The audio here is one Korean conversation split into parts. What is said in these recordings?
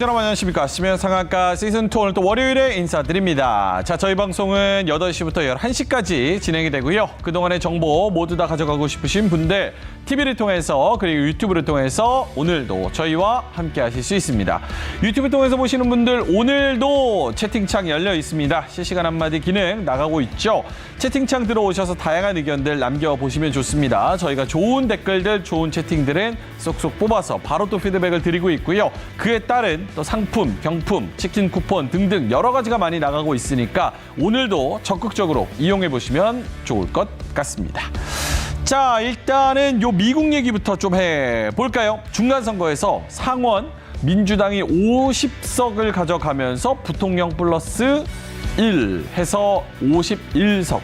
여러분 안녕하십니까. 시면상한가 시즌2 오늘 또 월요일에 인사드립니다. 자, 저희 방송은 8시부터 11시까지 진행이 되고요. 그동안의 정보 모두 다 가져가고 싶으신 분들 TV를 통해서 그리고 유튜브를 통해서 오늘도 저희와 함께 하실 수 있습니다. 유튜브 통해서 보시는 분들 오늘도 채팅창 열려 있습니다. 실시간 한마디 기능 나가고 있죠. 채팅창 들어오셔서 다양한 의견들 남겨보시면 좋습니다. 저희가 좋은 댓글들, 좋은 채팅들은 쏙쏙 뽑아서 바로 또 피드백을 드리고 있고요. 그에 따른 또 상품, 경품, 치킨 쿠폰 등등 여러 가지가 많이 나가고 있으니까 오늘도 적극적으로 이용해 보시면 좋을 것 같습니다. 자, 일단은 요 미국 얘기부터 좀 해볼까요? 중간선거에서 상원 민주당이 50석을 가져가면서 부통령 플러스 1 해서 51석.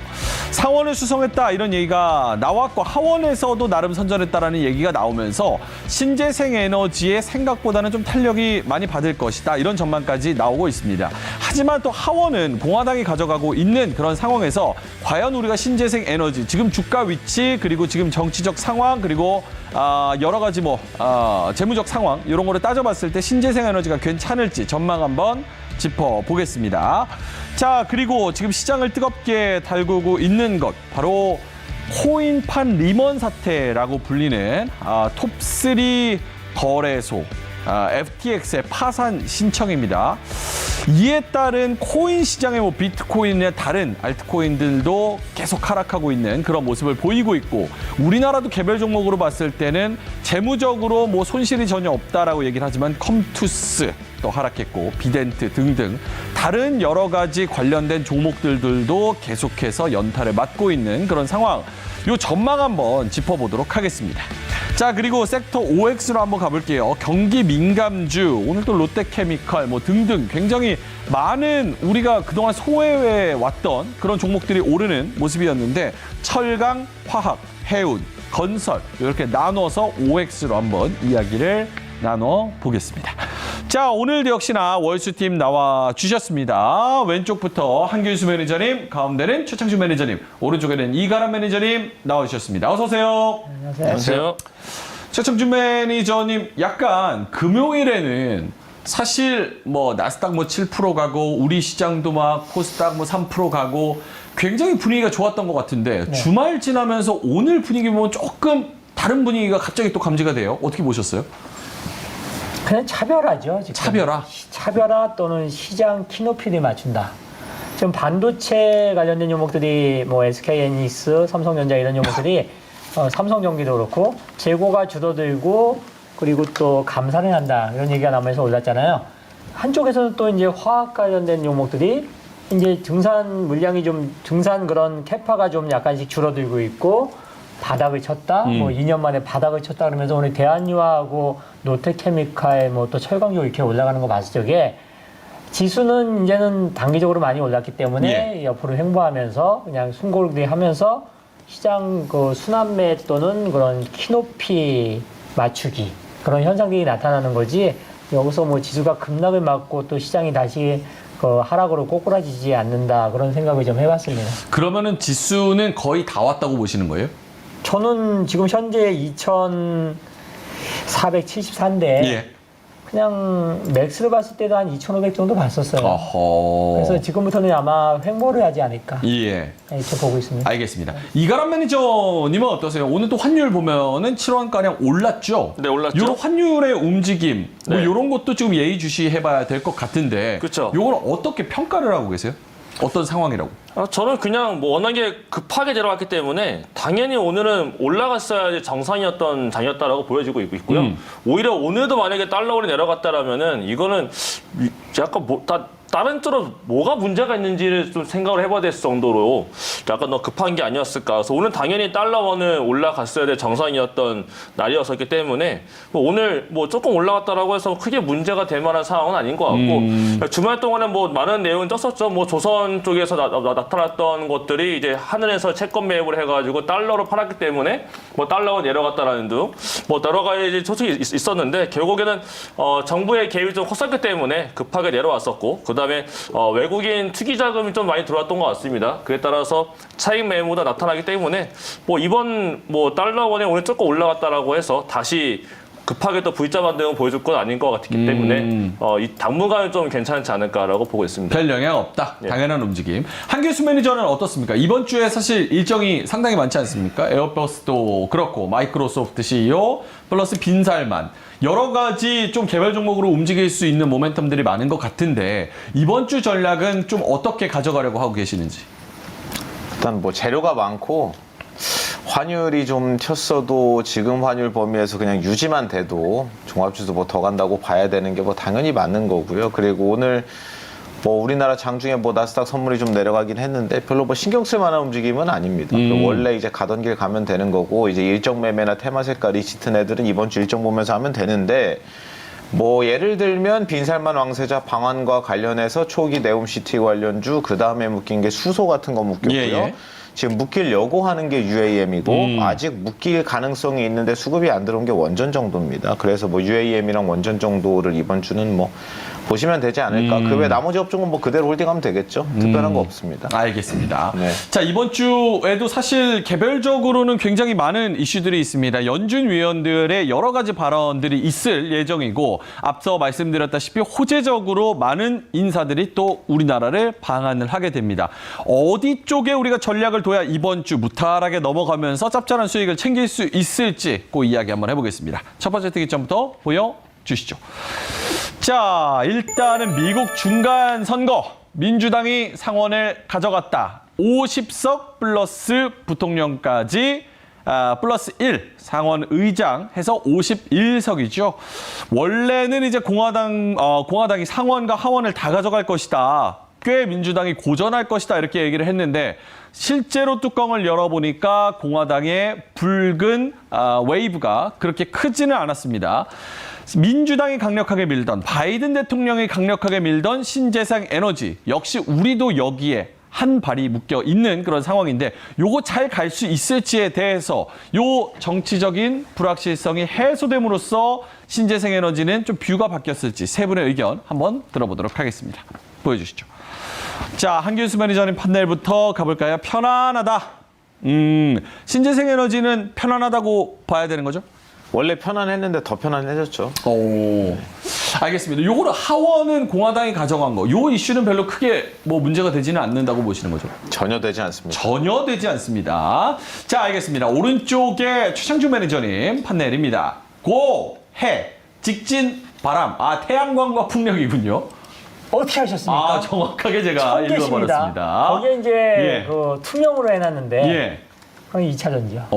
상원을 수성했다 이런 얘기가 나왔고 하원에서도 나름 선전했다라는 얘기가 나오면서 신재생 에너지의 생각보다는 좀 탄력이 많이 받을 것이다 이런 전망까지 나오고 있습니다. 하지만 또 하원은 공화당이 가져가고 있는 그런 상황에서 과연 우리가 신재생 에너지 지금 주가 위치 그리고 지금 정치적 상황 그리고 여러 가지 재무적 상황 이런 거를 따져봤을 때 신재생 에너지가 괜찮을지 전망 한번 짚어보겠습니다. 자, 그리고 지금 시장을 뜨겁게 달구고 있는 것 바로 코인판 리먼 사태라고 불리는 톱3 거래소 FTX의 파산 신청입니다. 이에 따른 코인 시장의 비트코인이나 다른 알트코인들도 계속 하락하고 있는 그런 모습을 보이고 있고 우리나라도 개별 종목으로 봤을 때는 재무적으로 손실이 전혀 없다라고 얘기를 하지만 컴투스 또 하락했고 비덴트 등등 다른 여러 가지 관련된 종목들도 계속해서 연타를 맞고 있는 그런 상황. 요 전망 한번 짚어보도록 하겠습니다. 자, 그리고 섹터 OX로 한번 가볼게요. 경기 민감주, 오늘 또 롯데케미칼 등등 굉장히 많은 우리가 그동안 소외해 왔던 그런 종목들이 오르는 모습이었는데 철강, 화학, 해운, 건설 이렇게 나눠서 OX로 한번 이야기를 나눠보겠습니다. 자, 오늘도 역시나 월수팀 나와주셨습니다. 왼쪽부터 한규수 매니저님, 가운데는 최창준 매니저님, 오른쪽에는 이가람 매니저님 나와주셨습니다. 어서 오세요. 안녕하세요. 최창준 매니저님, 약간 금요일에는 사실 나스닥 7% 가고 우리 시장도 코스닥 3% 가고 굉장히 분위기가 좋았던 것 같은데 주말 지나면서 오늘 분위기 보면 조금 다른 분위기가 갑자기 또 감지가 돼요. 어떻게 보셨어요? 그냥 차별화죠. 지금. 차별화 또는 시장 키높이를 맞춘다. 지금 반도체 관련된 종목들이 SK하이닉스, 삼성전자 이런 종목들이 삼성전기도 그렇고 재고가 줄어들고 그리고 또 감산을 한다 이런 얘기가 나오면서 올랐잖아요. 한쪽에서는 또 이제 화학 관련된 종목들이 이제 증산 물량이 증산 그런 캐파가 좀 약간씩 줄어들고 있고 바닥을 쳤다. 2년 만에 바닥을 쳤다 그러면서 오늘 대한유화하고 롯데케미칼 또 철강유 이렇게 올라가는 거 봤을 적에 지수는 이제는 단기적으로 많이 올랐기 때문에 옆으로 횡보하면서 그냥 숨고르기 하면서 시장 순환매 또는 그런 키높이 맞추기 그런 현상들이 나타나는 거지 여기서 지수가 급락을 맞고 또 시장이 다시 하락으로 꼬꾸라지지 않는다 그런 생각을 좀 해봤습니다. 그러면은 지수는 거의 다 왔다고 보시는 거예요? 저는 지금 현재 2,474인데 그냥 맥스를 봤을 때도 한 2,500 정도 봤었어요. 그래서 지금부터는 아마 횡보를 하지 않을까 이렇게 보고 있습니다. 알겠습니다. 이가람 매니저님은 어떠세요? 오늘 또 환율 보면은 7원가량 올랐죠? 네, 올랐죠. 이런 환율의 움직임, 이런 것도 좀 예의주시해봐야 될 것 같은데 그렇죠. 이걸 어떻게 평가를 하고 계세요? 어떤 상황이라고? 저는 그냥 워낙에 급하게 내려왔기 때문에 당연히 오늘은 올라갔어야지 정상이었던 장이었다라고 보여지고 있고요. 오히려 오늘도 만약에 달러원이 내려갔다라면은 이거는 약간 다른 쪽으로 뭐가 문제가 있는지를 좀 생각을 해봐야 될 정도로 약간 너무 급한 게 아니었을까. 그래서 오늘 당연히 달러원은 올라갔어야 될 정상이었던 날이었기 때문에 오늘 조금 올라갔다라고 해서 크게 문제가 될 만한 상황은 아닌 것 같고 주말 동안에 많은 내용은 떴었죠. 조선 쪽에서 나타났던 것들이 이제 하늘에서 채권 매입을 해가지고 달러로 팔았기 때문에 달러가 내려갔다라는 등 여러 가지 소식이 있었는데 결국에는 정부의 개입이 좀 컸었기 때문에 급하게 내려왔었고 그다음에 외국인 투기 자금이 좀 많이 들어왔던 것 같습니다. 그에 따라서 차익 매물이 나타나기 때문에 이번 달러원에 오늘 조금 올라갔다라고 해서 다시 급하게 또 V자 반등을 보여줄 건 아닌 것 같기 때문에 이 당분간은 좀 괜찮지 않을까라고 보고 있습니다. 별 영향 없다. 예. 당연한 움직임. 한규수 매니저는 어떻습니까? 이번 주에 사실 일정이 상당히 많지 않습니까? 에어버스도 그렇고 마이크로소프트 CEO 플러스 빈살만 여러 가지 좀 개별 종목으로 움직일 수 있는 모멘텀들이 많은 것 같은데 이번 주 전략은 좀 어떻게 가져가려고 하고 계시는지. 일단 뭐 재료가 많고 환율이 좀 튀었어도 지금 환율 범위에서 그냥 유지만 돼도 종합지수 뭐 더 간다고 봐야 되는 게 뭐 당연히 맞는 거고요. 그리고 오늘 뭐 우리나라 장중에 뭐 나스닥 선물이 좀 내려가긴 했는데 별로 뭐 신경 쓸 만한 움직임은 아닙니다. 원래 이제 가던 길 가면 되는 거고 이제 일정 매매나 테마 색깔이 짙은 애들은 이번 주 일정 보면서 하면 되는데 뭐 예를 들면 빈살만 왕세자 방한과 관련해서 초기 네옴시티 관련주 그 다음에 묶인 게 수소 같은 거 묶였고요. 예. 지금 묶이려고 하는 게 UAM이고 아직 묶일 가능성이 있는데 수급이 안 들어온 게 원전 정도입니다. 그래서 뭐 UAM이랑 원전 정도를 이번 주는 뭐 보시면 되지 않을까. 그 외 나머지 업종은 뭐 그대로 홀딩하면 되겠죠. 특별한 거 없습니다. 알겠습니다. 네. 자, 이번 주에도 사실 개별적으로는 굉장히 많은 이슈들이 있습니다. 연준 위원들의 여러 가지 발언들이 있을 예정이고 앞서 말씀드렸다시피 호재적으로 많은 인사들이 또 우리나라를 방한을 하게 됩니다. 어디 쪽에 우리가 전략을 둬야 이번 주 무탈하게 넘어가면서 짭짤한 수익을 챙길 수 있을지 그 이야기 한번 해보겠습니다. 첫 번째 특이점부터 보여주시죠. 자, 일단은 미국 중간 선거. 민주당이 상원을 가져갔다. 50석 플러스 부통령까지 플러스 1 상원 의장 해서 51석이죠. 원래는 이제 공화당이 상원과 하원을 다 가져갈 것이다. 꽤 민주당이 고전할 것이다 이렇게 얘기를 했는데 실제로 뚜껑을 열어보니까 공화당의 붉은 웨이브가 그렇게 크지는 않았습니다. 민주당이 강력하게 밀던 바이든 대통령이 강력하게 밀던 신재생 에너지 역시 우리도 여기에 한 발이 묶여 있는 그런 상황인데 요거 잘 갈 수 있을지에 대해서 요 정치적인 불확실성이 해소됨으로써 신재생 에너지는 좀 뷰가 바뀌었을지 세 분의 의견 한번 들어보도록 하겠습니다. 보여주시죠. 자, 한규수 매니저님 판넬부터 가볼까요? 편안하다. 신재생 에너지는 편안하다고 봐야 되는 거죠? 원래 편안했는데 더 편안해졌죠. 오, 알겠습니다. 요거는 하원은 공화당이 가져간 거. 요 이슈는 별로 크게 뭐 문제가 되지는 않는다고 보시는 거죠? 전혀 되지 않습니다. 전혀 되지 않습니다. 자, 알겠습니다. 오른쪽에 최창준 매니저님 판넬입니다. 고, 해, 직진, 바람. 태양광과 풍력이군요. 어떻게 하셨습니까? 정확하게 제가 첫 개십니다. 읽어버렸습니다. 거기에 이제 예. 그 투명으로 해놨는데 예. 그건 2차 전지요.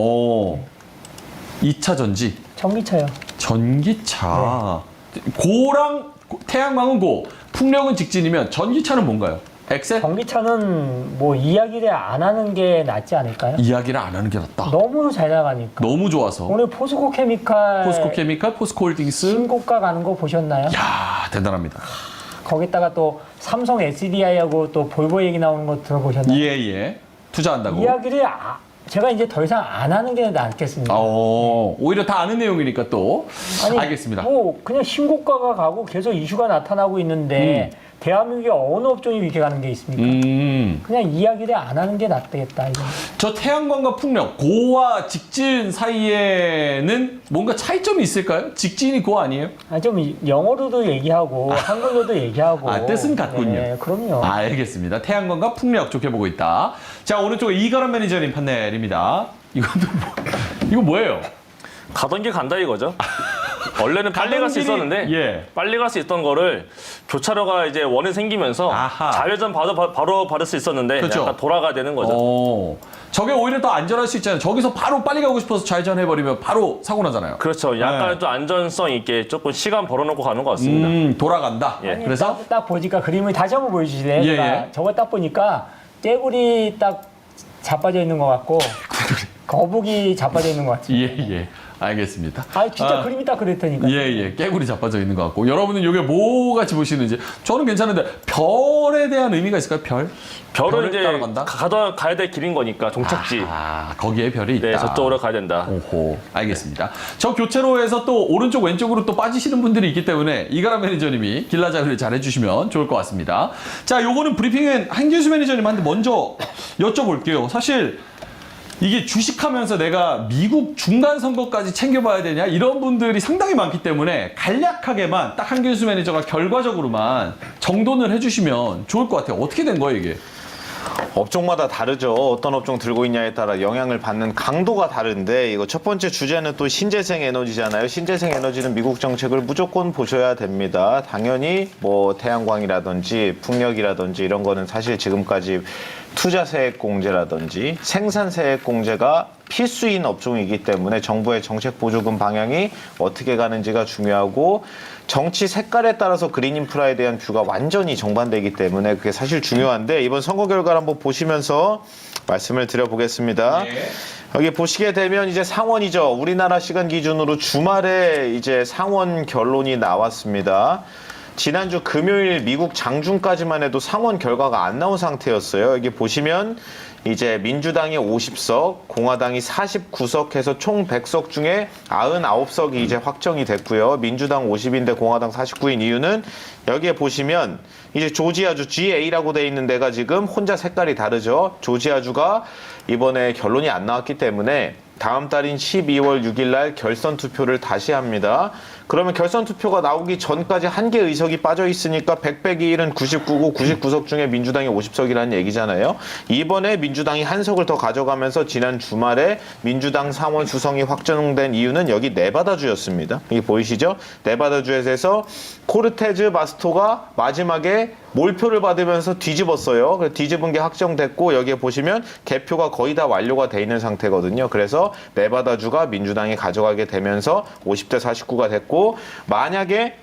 2차 전지. 전기차요. 전기차. 고랑 태양광은 고, 풍력은 직진이면 전기차는 뭔가요? 엑셀? 전기차는 뭐 이야기를 안 하는 게 낫지 않을까요? 이야기를 안 하는 게 낫다. 너무 잘 나가니까. 너무 좋아서. 오늘 포스코 케미칼 포스코케미칼, 포스코홀딩스. 신고가 가는 거 보셨나요? 야, 대단합니다. 거기다가 또 삼성 SDI하고 또 볼보 얘기 나오는 거 들어보셨나요? 예. 투자한다고. 이야기를 제가 이제 더 이상 안 하는 게 낫겠습니다. 오히려 다 아는 내용이니까 또. 아니, 알겠습니다. 뭐 그냥 신고가가 가고 계속 이슈가 나타나고 있는데 대한민국의 어느 업종이 이렇게 가는 게 있습니까? 그냥 이야기를 안 하는 게 낫겠다. 이거. 저 태양광과 풍력, 고와 직진 사이에는 뭔가 차이점이 있을까요? 직진이 고 아니에요? 좀 영어로도 얘기하고 한글로도 얘기하고. 뜻은 같군요. 네, 그럼요. 알겠습니다. 태양광과 풍력 좋게 보고 있다. 자, 오른쪽에 이가람 매니저님 판넬입니다. 이거 뭐예요? 가던 길 간다 이거죠. 원래는 빨리 갈 수 있었는데 예. 빨리 갈 수 있던 거를 교차로가 이제 원이 생기면서 아하. 좌회전 바로 받을 수 있었는데 그렇죠. 약간 돌아가야 되는 거죠. 저게 오히려 더 안전할 수 있잖아요. 저기서 바로 빨리 가고 싶어서 좌회전해버리면 바로 사고 나잖아요. 그렇죠. 약간 네. 좀 안전성 있게 조금 시간 벌어놓고 가는 것 같습니다. 돌아간다. 예. 아니, 그래서 딱 보니까 그림을 다시 한번 보여주실래요? 예, 제가 예. 저거 딱 보니까 떼굴이 딱 자빠져 있는 것 같고 거북이 자빠져 있는 것 같아요. 예. 알겠습니다. 진짜 그림이 딱 그랬다니까요. 예. 깨구리 자빠져 있는 것 같고. 여러분은 이게 뭐 같이 보시는지. 저는 괜찮은데 별에 대한 의미가 있을까요? 별? 별은 별을 이제 따라간다? 가야 될 길인 거니까 종착지. 거기에 별이 있다. 네, 저쪽으로 가야 된다. 오호, 알겠습니다. 저 교체로에서 또 오른쪽 왼쪽으로 또 빠지시는 분들이 있기 때문에 이가람 매니저님이 길라자를 잘 해주시면 좋을 것 같습니다. 자, 요거는 브리핑은 한규수 매니저님한테 먼저 여쭤볼게요. 사실 이게 주식하면서 내가 미국 중간 선거까지 챙겨봐야 되냐 이런 분들이 상당히 많기 때문에 간략하게만 딱 한길수 매니저가 결과적으로만 정돈을 해주시면 좋을 것 같아요. 어떻게 된 거예요 이게? 업종마다 다르죠. 어떤 업종 들고 있냐에 따라 영향을 받는 강도가 다른데 이거 첫 번째 주제는 또 신재생 에너지잖아요. 신재생 에너지는 미국 정책을 무조건 보셔야 됩니다. 당연히 뭐 태양광이라든지 풍력이라든지 이런 거는 사실 지금까지 투자세액 공제라든지 생산세액 공제가 필수인 업종이기 때문에 정부의 정책 보조금 방향이 어떻게 가는지가 중요하고 정치 색깔에 따라서 그린 인프라에 대한 뷰가 완전히 정반대이기 때문에 그게 사실 중요한데 이번 선거 결과를 한번 보시면서 말씀을 드려보겠습니다. 네. 여기 보시게 되면 이제 상원이죠. 우리나라 시간 기준으로 주말에 이제 상원 결론이 나왔습니다. 지난주 금요일 미국 장중까지만 해도 상원 결과가 안 나온 상태였어요. 여기 보시면 이제 민주당이 50석, 공화당이 49석 해서 총 100석 중에 99석이 이제 확정이 됐고요. 민주당 50인데 공화당 49인 이유는 여기에 보시면 이제 조지아주 GA라고 돼 있는 데가 지금 혼자 색깔이 다르죠. 조지아주가 이번에 결론이 안 나왔기 때문에 다음 달인 12월 6일 날 결선 투표를 다시 합니다. 그러면 결선 투표가 나오기 전까지 한 개 의석이 빠져 있으니까 100 빼기 1은 99고 99석 중에 민주당이 50석이라는 얘기잖아요. 이번에 민주당이 한 석을 더 가져가면서 지난 주말에 민주당 상원 수성이 확정된 이유는 여기 네바다주였습니다. 이게 보이시죠? 네바다주에서 코르테즈 마스토가 마지막에 몰표를 받으면서 뒤집었어요. 그래서 뒤집은 게 확정됐고 여기에 보시면 개표가 거의 다 완료가 돼 있는 상태거든요. 그래서 네바다주가 민주당이 가져가게 되면서 50대 49가 됐고 만약에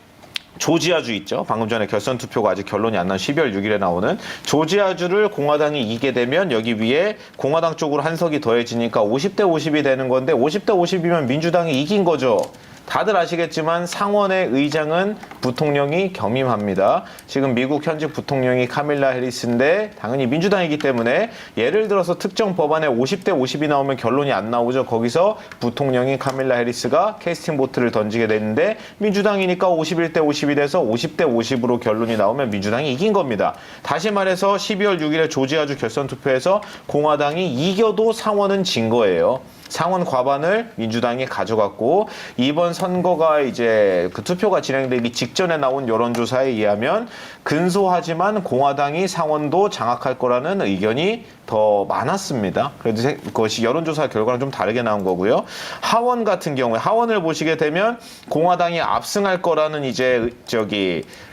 조지아주 있죠. 방금 전에 결선 투표가 아직 결론이 안 난 12월 6일에 나오는 조지아주를 공화당이 이기게 되면 여기 위에 공화당 쪽으로 한 석이 더해지니까 50대 50이 되는 건데 50대 50이면 민주당이 이긴 거죠. 다들 아시겠지만 상원의 의장은 부통령이 겸임합니다. 지금 미국 현직 부통령이 카밀라 해리스인데 당연히 민주당이기 때문에 예를 들어서 특정 법안에 50대 50이 나오면 결론이 안 나오죠. 거기서 부통령인 카밀라 해리스가 캐스팅 보트를 던지게 되는데 민주당이니까 51대 50이 돼서 50대 50으로 결론이 나오면 민주당이 이긴 겁니다. 다시 말해서 12월 6일에 조지아주 결선 투표에서 공화당이 이겨도 상원은 진 거예요. 상원 과반을 민주당이 가져갔고 이번 선거가 이제 그 투표가 진행되기 직전에 나온 여론조사에 의하면 근소하지만 공화당이 상원도 장악할 거라는 의견이 더 많았습니다. 그래도 그것이 여론조사 결과는 좀 다르게 나온 거고요. 하원 같은 경우에 하원을 보시게 되면 공화당이 압승할 거라는 이제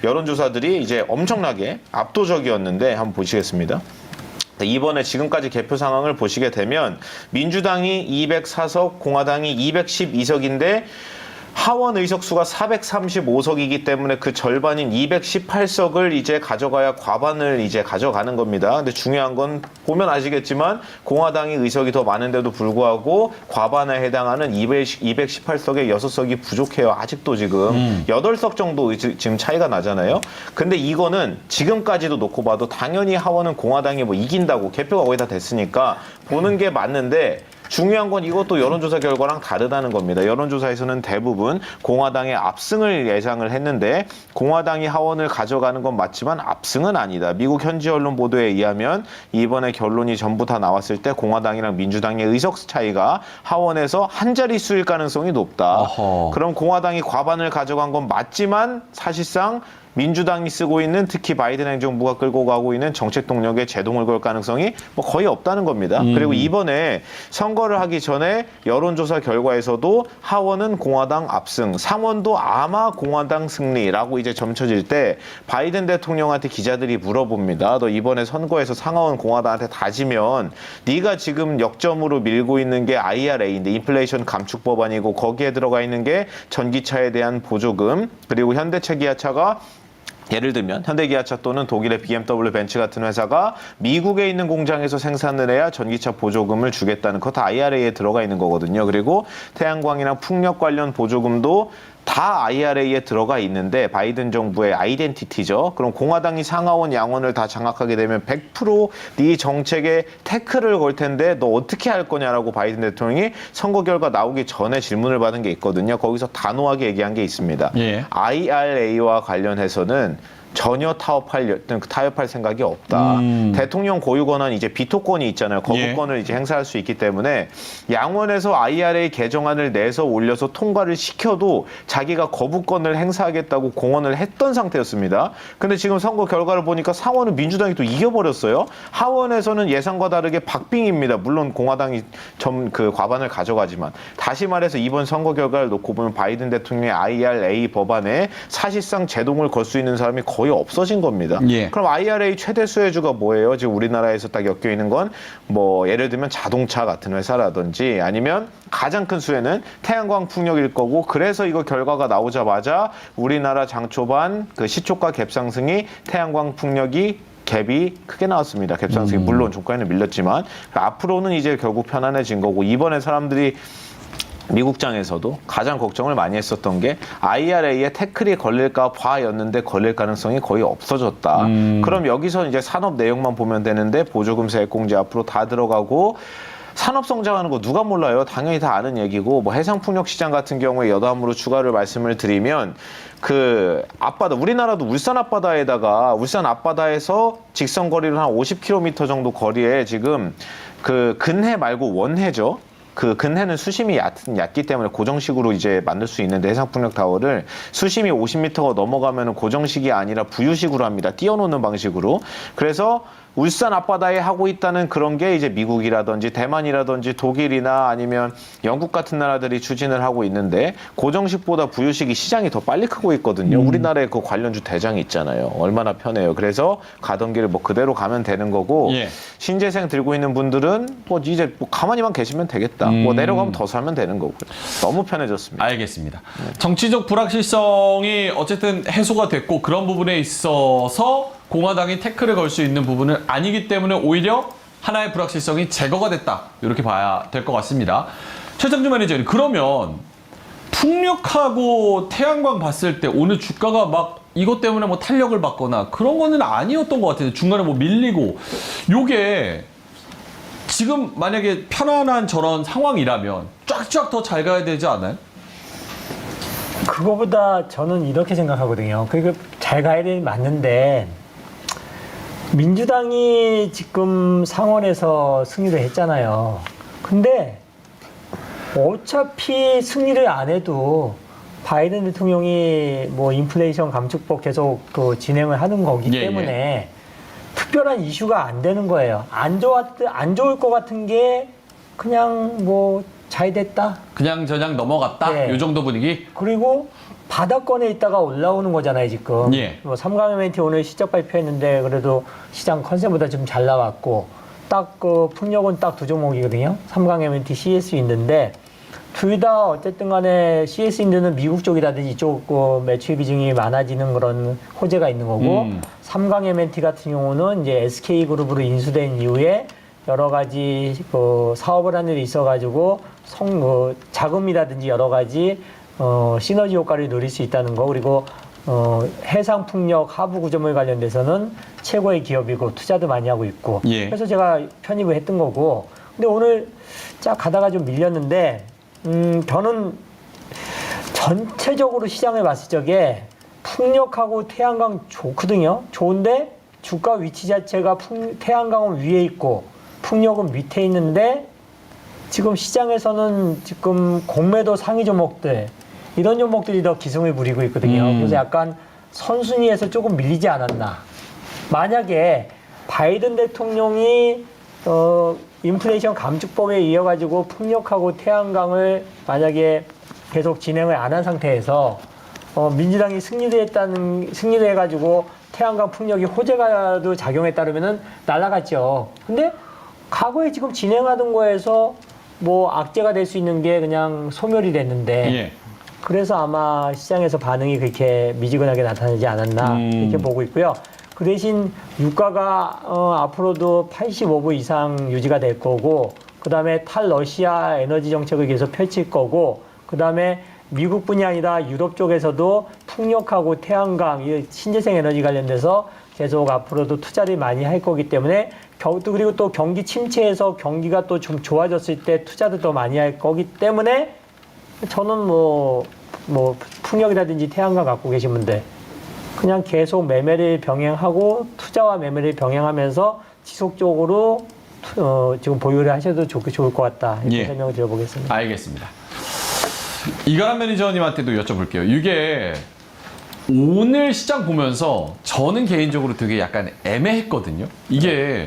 여론조사들이 이제 엄청나게 압도적이었는데 한번 보시겠습니다. 이번에 지금까지 개표 상황을 보시게 되면 민주당이 204석, 공화당이 212석인데 하원 의석수가 435석이기 때문에 그 절반인 218석을 이제 가져가야 과반을 이제 가져가는 겁니다. 근데 중요한 건 보면 아시겠지만 공화당이 의석이 더 많은데도 불구하고 과반에 해당하는 218석에 6석이 부족해요. 아직도 지금 8석 정도 지금 차이가 나잖아요. 근데 이거는 지금까지도 놓고 봐도 당연히 하원은 공화당이 뭐 이긴다고 개표가 거의 다 됐으니까 보는 게 맞는데 중요한 건 이것도 여론조사 결과랑 다르다는 겁니다. 여론조사에서는 대부분 공화당의 압승을 예상을 했는데 공화당이 하원을 가져가는 건 맞지만 압승은 아니다. 미국 현지 언론 보도에 의하면 이번에 결론이 전부 다 나왔을 때 공화당이랑 민주당의 의석 차이가 하원에서 한 자릿수일 가능성이 높다. 어허. 그럼 공화당이 과반을 가져간 건 맞지만 사실상 민주당이 쓰고 있는 특히 바이든 행정부가 끌고 가고 있는 정책 동력에 제동을 걸 가능성이 뭐 거의 없다는 겁니다. 그리고 이번에 선거를 하기 전에 여론조사 결과에서도 하원은 공화당 압승, 상원도 아마 공화당 승리라고 이제 점쳐질 때 바이든 대통령한테 기자들이 물어봅니다. 너 이번에 선거에서 상하원 공화당한테 다지면 네가 지금 역점으로 밀고 있는 게 IRA인데 인플레이션 감축 법안이고 거기에 들어가 있는 게 전기차에 대한 보조금 그리고 현대차 기아차가 예를 들면 현대기아차 또는 독일의 BMW 벤츠 같은 회사가 미국에 있는 공장에서 생산을 해야 전기차 보조금을 주겠다는 것 다 IRA에 들어가 있는 거거든요. 그리고 태양광이나 풍력 관련 보조금도 다 IRA에 들어가 있는데 바이든 정부의 아이덴티티죠. 그럼 공화당이 상하원 양원을 다 장악하게 되면 100% 네 정책에 태클을 걸 텐데 너 어떻게 할 거냐라고 바이든 대통령이 선거 결과 나오기 전에 질문을 받은 게 있거든요. 거기서 단호하게 얘기한 게 있습니다. 예. IRA와 관련해서는 전혀 타협할 생각이 없다. 대통령 고유 권한 이제 비토권이 있잖아요. 거부권을 이제 행사할 수 있기 때문에 양원에서 IRA 개정안을 내서 올려서 통과를 시켜도 자기가 거부권을 행사하겠다고 공언을 했던 상태였습니다. 근데 지금 선거 결과를 보니까 상원은 민주당이 또 이겨버렸어요. 하원에서는 예상과 다르게 박빙입니다. 물론 공화당이 그 과반을 가져가지만 다시 말해서 이번 선거 결과를 놓고 보면 바이든 대통령의 IRA 법안에 사실상 제동을 걸 수 있는 사람이 거의 없어진 겁니다. 예. 그럼 IRA 최대 수혜주가 뭐예요? 지금 우리나라에서 딱 엮여 있는 건 뭐 예를 들면 자동차 같은 회사라든지 아니면 가장 큰 수혜는 태양광 풍력일 거고 그래서 이거 결과가 나오자마자 우리나라 장초반 그 시초가 갭 상승이 태양광 풍력이 갭이 크게 나왔습니다. 갭 상승이 물론 종가에는 밀렸지만 앞으로는 이제 결국 편안해진 거고 이번에 사람들이 미국장에서도 가장 걱정을 많이 했었던 게 IRA에 태클이 걸릴까 봐였는데 걸릴 가능성이 거의 없어졌다. 그럼 여기서 이제 산업 내용만 보면 되는데 보조금 세액공제 앞으로 다 들어가고 산업 성장하는 거 누가 몰라요? 당연히 다 아는 얘기고 뭐 해상풍력 시장 같은 경우에 여담으로 추가를 말씀을 드리면 그 앞바다 우리나라도 울산 앞바다에서 직선 거리를 한 50km 정도 거리에 지금 그 근해 말고 원해죠. 그 근해는 수심이 얕기 때문에 고정식으로 이제 만들 수 있는데 해상풍력 타워를 수심이 50m가 넘어가면 고정식이 아니라 부유식으로 합니다. 띄워놓는 방식으로. 그래서 울산 앞바다에 하고 있다는 그런 게 이제 미국이라든지 대만이라든지 독일이나 아니면 영국 같은 나라들이 추진을 하고 있는데 고정식보다 부유식이 시장이 더 빨리 크고 있거든요. 우리나라에 그 관련주 대장이 있잖아요. 얼마나 편해요. 그래서 가던 길 뭐 그대로 가면 되는 거고 예. 신재생 들고 있는 분들은 뭐 이제 뭐 가만히만 계시면 되겠다. 뭐 내려가면 더 살면 되는 거고 너무 편해졌습니다. 알겠습니다. 정치적 불확실성이 어쨌든 해소가 됐고 그런 부분에 있어서 공화당이 태클을 걸 수 있는 부분은 아니기 때문에 오히려 하나의 불확실성이 제거가 됐다. 이렇게 봐야 될 것 같습니다. 최정주 매니저님, 그러면 풍력하고 태양광 봤을 때 오늘 주가가 막 이것 때문에 뭐 탄력을 받거나 그런 거는 아니었던 것 같아요. 중간에 뭐 밀리고. 요게 지금 만약에 편안한 저런 상황이라면 쫙쫙 더 잘 가야 되지 않아요? 그거보다 저는 이렇게 생각하거든요. 그게 잘 가야 되는 맞는데 민주당이 지금 상원에서 승리를 했잖아요. 근데 어차피 승리를 안 해도 바이든 대통령이 뭐 인플레이션 감축법 계속 그 진행을 하는 거기 때문에 특별한 이슈가 안 되는 거예요. 안 좋을 것 같은 게 그냥 뭐 잘 됐다. 그냥 저냥 넘어갔다. 요 정도 분위기. 그리고 바닥권에 있다가 올라오는 거잖아요, 지금. 예. 뭐 삼강 MNT 오늘 실적 발표했는데 그래도 시장 컨셉보다 좀 잘 나왔고 딱 그 풍력은 딱 두 종목이거든요. 삼강 MNT, CS 있는데 둘 다 어쨌든 간에 CS 인드는 미국 쪽이라든지 이쪽 그 매출 비중이 많아지는 그런 호재가 있는 거고 삼강 MNT 같은 경우는 이제 SK 그룹으로 인수된 이후에 여러 가지 그 사업을 하는 일이 있어가지고 자금이라든지 여러 가지 시너지 효과를 누릴 수 있다는 거 그리고 해상 풍력 하부 구조물 관련돼서는 최고의 기업이고 투자도 많이 하고 있고 그래서 제가 편입을 했던 거고 근데 오늘 쫙 가다가 좀 밀렸는데 저는 전체적으로 시장을 봤을 적에 풍력하고 태양광 좋거든요. 좋은데 주가 위치 자체가 태양광은 위에 있고 풍력은 밑에 있는데 지금 시장에서는 지금 공매도 상위 종목들 이런 종목들이 더 기승을 부리고 있거든요. 그래서 약간 선순위에서 조금 밀리지 않았나. 만약에 바이든 대통령이 인플레이션 감축법에 이어가지고 풍력하고 태양광을 만약에 계속 진행을 안 한 상태에서 민주당이 승리를 해가지고 태양광 풍력이 호재가도 작용에 따르면은 날아갔죠. 근데 과거에 지금 진행하던 거에서 뭐 악재가 될 수 있는 게 그냥 소멸이 됐는데 그래서 아마 시장에서 반응이 그렇게 미지근하게 나타나지 않았나 이렇게 보고 있고요. 그 대신 유가가 앞으로도 85불 이상 유지가 될 거고 그 다음에 탈러시아 에너지 정책을 계속 펼칠 거고 그 다음에 미국뿐이 아니라 유럽 쪽에서도 풍력하고 태양광, 신재생 에너지 관련돼서 계속 앞으로도 투자를 많이 할 거기 때문에 그리고 또 경기 침체에서 경기가 또 좀 좋아졌을 때 투자도 더 많이 할 거기 때문에 저는 뭐 풍력이라든지 태양광 갖고 계신 분들 그냥 계속 매매를 병행하고 투자와 매매를 병행하면서 지속적으로 지금 보유를 하셔도 좋을 것 같다. 이렇게 예. 설명을 드려보겠습니다. 알겠습니다. 이가람 매니저님한테도 여쭤볼게요. 이게 오늘 시장 보면서 저는 개인적으로 되게 약간 애매했거든요. 이게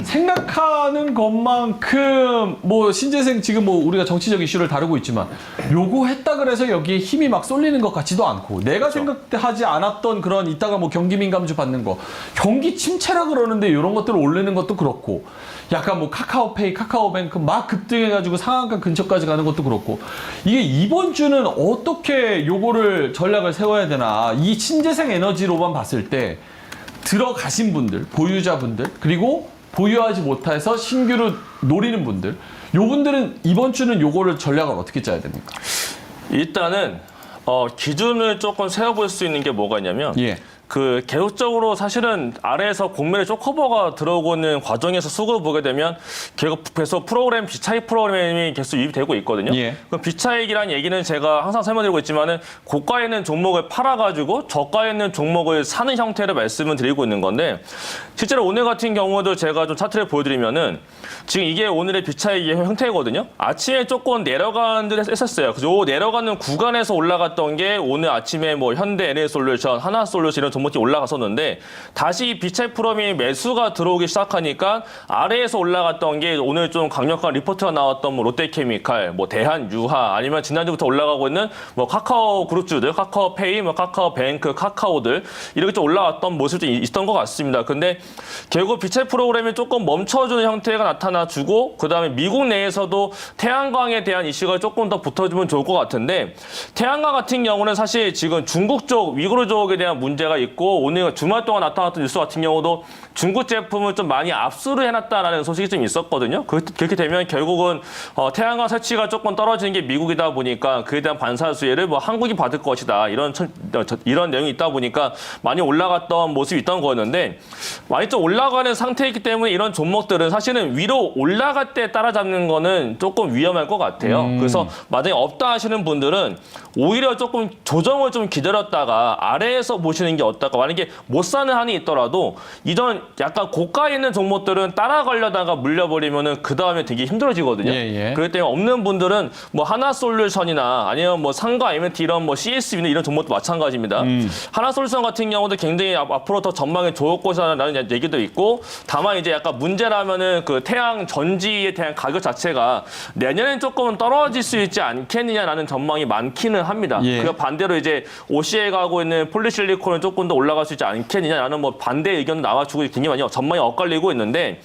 생각하는 것만큼 뭐 신재생 지금 뭐 우리가 정치적 이슈를 다루고 있지만 요거 했다 그래서 여기에 힘이 막 쏠리는 것 같지도 않고 내가 생각하지 않았던 그런 이따가 뭐 경기 민감주 받는 거 경기 침체라 그러는데 이런 것들을 올리는 것도 그렇고 약간 뭐 카카오페이, 카카오뱅크 막 급등해가지고 상한가 근처까지 가는 것도 그렇고 이게 이번 주는 어떻게 요거를 전략을 세워야 되나 이 신재생 에너지로만 봤을 때 들어가신 분들, 보유자분들 그리고 보유하지 못해서 신규로 노리는 분들 요분들은 이번 주는 요거를 전략을 어떻게 짜야 됩니까? 일단은 기준을 조금 세워볼 수 있는 게 뭐가 있냐면 예. 그 계속적으로 사실은 아래에서 공매를 쇼커버가 들어오고 있는 과정에서 수급을 보게 되면 계속 프로그램 비차익 프로그램이 계속 유입이 되고 있거든요. 예. 그럼 비차익이라는 얘기는 제가 항상 설명드리고 있지만은 고가에 있는 종목을 팔아가지고 저가에 있는 종목을 사는 형태로 말씀을 드리고 있는 건데 실제로 오늘 같은 경우도 제가 좀 차트를 보여드리면은 지금 이게 오늘의 비차익의 형태거든요. 아침에 조금 내려간 듯 했었어요. 그래서 요 내려가는 구간에서 올라갔던 게 오늘 아침에 뭐 현대 NA솔루션, 하나솔루션 이런 종목이 올라갔었는데 다시 이 비차익 프로그램이 매수가 들어오기 시작하니까 아래에서 올라갔던 게 오늘 좀 강력한 리포트가 나왔던 뭐 롯데케미칼, 뭐 대한유화 아니면 지난주부터 올라가고 있는 뭐 카카오 그룹주들, 카카오페이, 뭐 카카오뱅크, 카카오들 이렇게 좀 올라왔던 모습도 있었던 것 같습니다. 근데 결국 비차익 프로그램이 조금 멈춰주는 형태가 나타나주고 그다음에 미국 내에서도 태양광에 대한 이슈가 조금 더 붙어주면 좋을 것 같은데 태양광 같은 경우는 사실 지금 중국 쪽, 위구르 쪽에 대한 문제가 있고 오늘 주말 동안 나타났던 뉴스 같은 경우도 중국 제품을 좀 많이 압수를 해놨다라는 소식이 좀 있었거든요. 그렇게 되면 결국은 태양광 설치가 조금 떨어지는 게 미국이다 보니까 그에 대한 반사 수혜를 뭐 한국이 받을 것이다 이런 내용이 있다 보니까 많이 올라갔던 모습이 있던 거였는데 많이 좀 올라가는 상태이기 때문에 이런 종목들은 사실은 위로 올라갈 때 따라잡는 거는 조금 위험할 것 같아요. 그래서 만약에 없다 하시는 분들은 오히려 조금 조정을 좀 기다렸다가 아래에서 보시는 게 어떨까. 만약에 못 사는 한이 있더라도 이전 약간 고가에 있는 종목들은 따라가려다가 물려버리면은 그 다음에 되게 힘들어지거든요. 예, 예. 그렇기 때문에 없는 분들은 뭐 하나솔루션이나 아니면 뭐 상가 MNT 이런 뭐 CSB나 이런 종목도 마찬가지입니다. 하나솔루션 같은 경우도 굉장히 앞으로 더 전망이 좋을 것이라는 얘기도 있고 다만 이제 약간 문제라면은 그 태양 전지에 대한 가격 자체가 내년엔 조금 떨어질 수 있지 않겠느냐라는 전망이 많기는 합니다. 예. 그 반대로 이제 OC에 가고 있는 폴리실리콘은 조금 더 올라갈 수 있지 않겠느냐라는 뭐 반대 의견도 나와주고 굉장히 많이 전망이 엇갈리고 있는데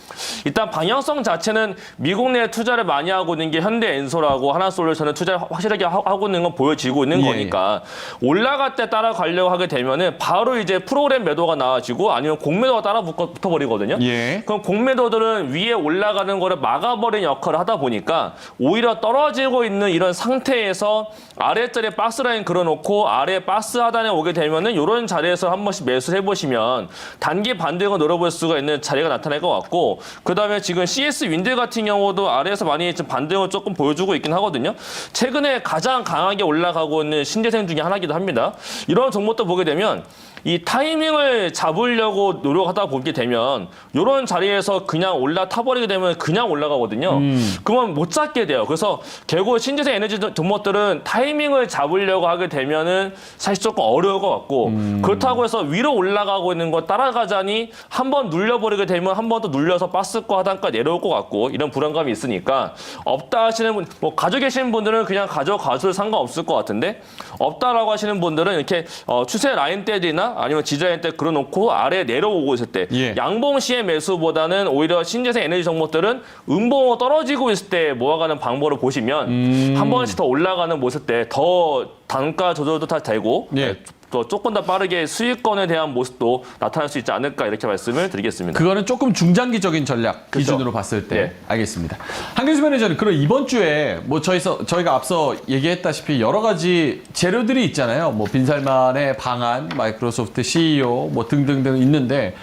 일단 방향성 자체는 미국 내에 투자를 많이 하고 있는 게 현대엔솔하고 하나솔루션은 투자를 확실하게 하고 있는 건 보여지고 있는 예. 거니까 올라갈 때 따라가려고 하게 되면은 바로 이제 프로그램 매도가 나와지고 아니면 공매도가 따라 붙어버리거든요. 예. 그럼 공매도들은 위에 올라가는 거를 막아버리는 역할을 하다 보니까 오히려 떨어지고 있는 이런 상태에서 아래자리에 박스라인 그려놓고 아래 박스 하단에 오게 되면은 이런 자리에서 한 번씩 매수를 해보시면 단기 반등을 노려볼 수가 있는 자리가 나타날 것 같고 그 다음에 지금 CS 윈드 같은 경우도 아래에서 많이 좀 반등을 조금 보여주고 있긴 하거든요. 최근에 가장 강하게 올라가고 있는 신재생 중에 하나이기도 합니다. 이런 종목도 보게 되면 이 타이밍을 잡으려고 노력하다 보게 되면 이런 자리에서 그냥 올라타버리게 되면 그냥 올라가거든요. 그러면 못 잡게 돼요. 그래서 결국 신재생 에너지 종목들은 타이밍을 잡으려고 하게 되면은 사실 조금 어려울 것 같고 그렇다고 해서 위로 올라가고 있는 거 따라가자니 한번 눌려버리게 되면 한 번 더 눌려서 박스권 하단까지 내려올 것 같고 이런 불안감이 있으니까 없다 하시는 분, 뭐 가지고 계시는 분들은 그냥 가져가도 상관없을 것 같은데 없다라고 하시는 분들은 이렇게 추세 라인대들이나 아니면 지지라인 때 그려놓고 아래 내려오고 있을 때 예. 양봉 시의 매수보다는 오히려 신재생 에너지 종목들은 음봉으로 떨어지고 있을 때 모아가는 방법을 보시면 한 번씩 더 올라가는 모습 때 더 단가 조절도 다 되고 예. 또 조금 더 빠르게 수익권에 대한 모습도 나타날 수 있지 않을까 이렇게 말씀을 드리겠습니다. 그거는 조금 중장기적인 전략 그쵸. 기준으로 봤을 때 예. 알겠습니다. 한규수 매니저는 그럼 이번 주에 뭐 저희가 앞서 얘기했다시피 여러 가지 재료들이 있잖아요. 뭐 빈살만의 방안, 마이크로소프트 CEO 뭐 등등등 있는데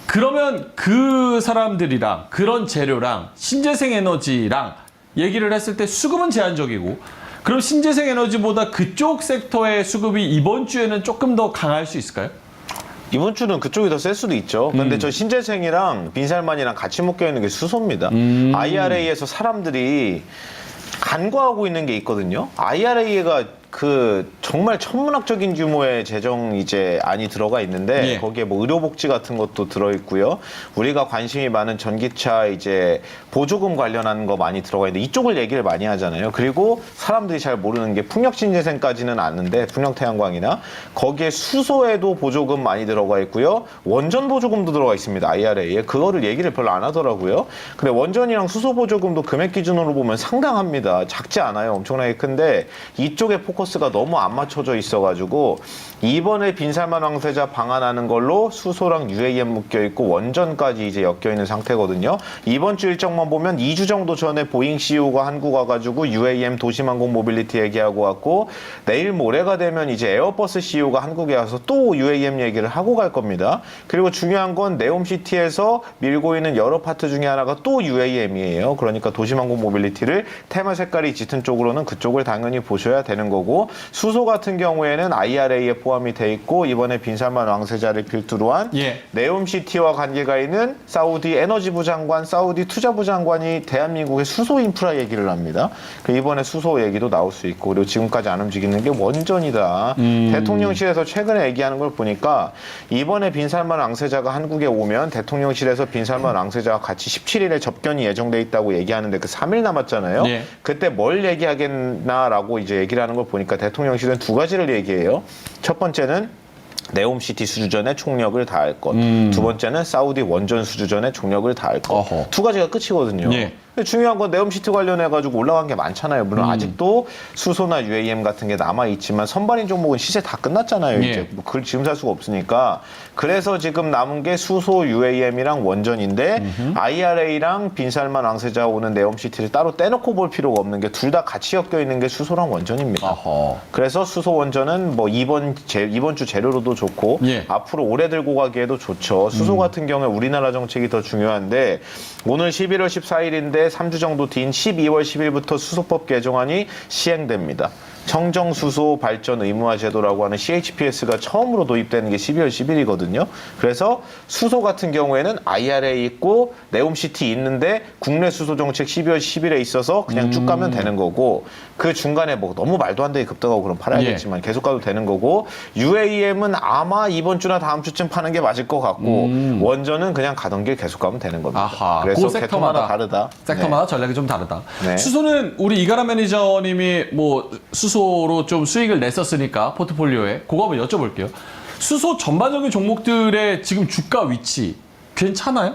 그러면 그 사람들이랑 그런 재료랑 신재생 에너지랑 얘기를 했을 때 수급은 제한적이고 그럼 신재생 에너지보다 그쪽 섹터의 수급이 이번 주에는 조금 더 강할 수 있을까요? 이번 주는 그쪽이 더 셀 수도 있죠. 근데 저 신재생이랑 빈살만이랑 같이 묶여 있는 게 수소입니다. IRA에서 사람들이 간과하고 있는 게 있거든요. IRA가 그 정말 천문학적인 규모의 재정 이제 안이 들어가 있는데 예. 거기에 뭐 의료복지 같은 것도 들어 있고요. 우리가 관심이 많은 전기차 이제 보조금 관련한 거 많이 들어가 있는데 이쪽을 얘기를 많이 하잖아요. 그리고 사람들이 잘 모르는 게 풍력신재생까지는 아는데 풍력태양광이나 거기에 수소에도 보조금 많이 들어가 있고요. 원전 보조금도 들어가 있습니다. IRA에 그거를 얘기를 별로 안 하더라고요. 근데 원전이랑 수소 보조금도 금액 기준으로 보면 상당합니다. 작지 않아요. 엄청나게 큰데 이쪽에 포커스가 너무 안 맞춰져 있어가지고 이번에 빈살만 왕세자 방한하는 걸로 수소랑 UAM 묶여 있고 원전까지 이제 엮여 있는 상태거든요. 이번 주 일정만 보면 2주 정도 전에 보잉 CEO가 한국 와가지고 UAM 도심항공 모빌리티 얘기하고 왔고 내일 모레가 되면 이제 에어버스 CEO가 한국에 와서 또 UAM 얘기를 하고 갈 겁니다. 그리고 중요한 건 네옴시티에서 밀고 있는 여러 파트 중에 하나가 또 UAM이에요. 그러니까 도심항공 모빌리티를 테마 색깔이 짙은 쪽으로는 그쪽을 당연히 보셔야 되는 거고 수소 같은 경우에는 IRA에 포함이 돼 있고 이번에 빈살만 왕세자를 필두로 한 예. 네옴시티와 관계가 있는 사우디 에너지부 장관, 사우디 투자부 장관이 대한민국의 수소 인프라 얘기를 합니다. 이번에 수소 얘기도 나올 수 있고 그리고 지금까지 안 움직이는 게 원전이다. 대통령실에서 최근에 얘기하는 걸 보니까 이번에 빈살만 왕세자가 한국에 오면 대통령실에서 빈살만 왕세자와 같이 17일에 접견이 예정돼 있다고 얘기하는데 그 3일 남았잖아요. 예. 그때 뭘 얘기하겠나라고 이제 얘기를 하는 걸 보니까 대통령실은 두 가지를 얘기해요. 첫 번째는 네옴시티 수주전에 총력을 다할 것. 두 번째는 사우디 원전 수주전에 총력을 다할 것. 어허. 두 가지가 끝이거든요. 예. 근데 중요한 건 네옴시티 관련해가지고 올라간 게 많잖아요. 물론 아직도 수소나 UAM 같은 게 남아있지만 선발인 종목은 시세 다 끝났잖아요. 예. 이제 뭐 그걸 지금 살 수가 없으니까. 그래서 지금 남은 게 수소, UAM이랑 원전인데 IRA랑 빈살만 왕세자 오는 네옴시티를 따로 떼놓고 볼 필요가 없는 게 둘 다 같이 엮여 있는 게 수소랑 원전입니다. 어허. 그래서 수소 원전은 뭐 이번 주 재료로도 좋고 예. 앞으로 오래 들고 가기에도 좋죠. 수소 같은 경우에 우리나라 정책이 더 중요한데 오늘 11월 14일인데 3주 정도 뒤인 12월 10일부터 수소법 개정안이 시행됩니다. 청정수소 발전 의무화 제도라고 하는 CHPS가 처음으로 도입되는 게 12월 10일이거든요. 그래서 수소 같은 경우에는 IRA 있고 네옴시티 있는데 국내 수소 정책 12월 10일에 있어서 그냥 쭉 가면 되는 거고 그 중간에 뭐 너무 말도 안 되게 급등하고 그럼 팔아야겠지만 계속 가도 되는 거고 UAM은 아마 이번 주나 다음 주쯤 파는 게 맞을 것 같고 원전은 그냥 가던 길 계속 가면 되는 겁니다. 아하. 그래서 그 섹터마다 다르다. 섹터마다 전략이 좀 다르다. 네. 수소는 우리 이가라 매니저님이 뭐 수소로 좀 수익을 냈었으니까 포트폴리오에 그거 한번 여쭤볼게요. 수소 전반적인 종목들의 지금 주가 위치 괜찮아요?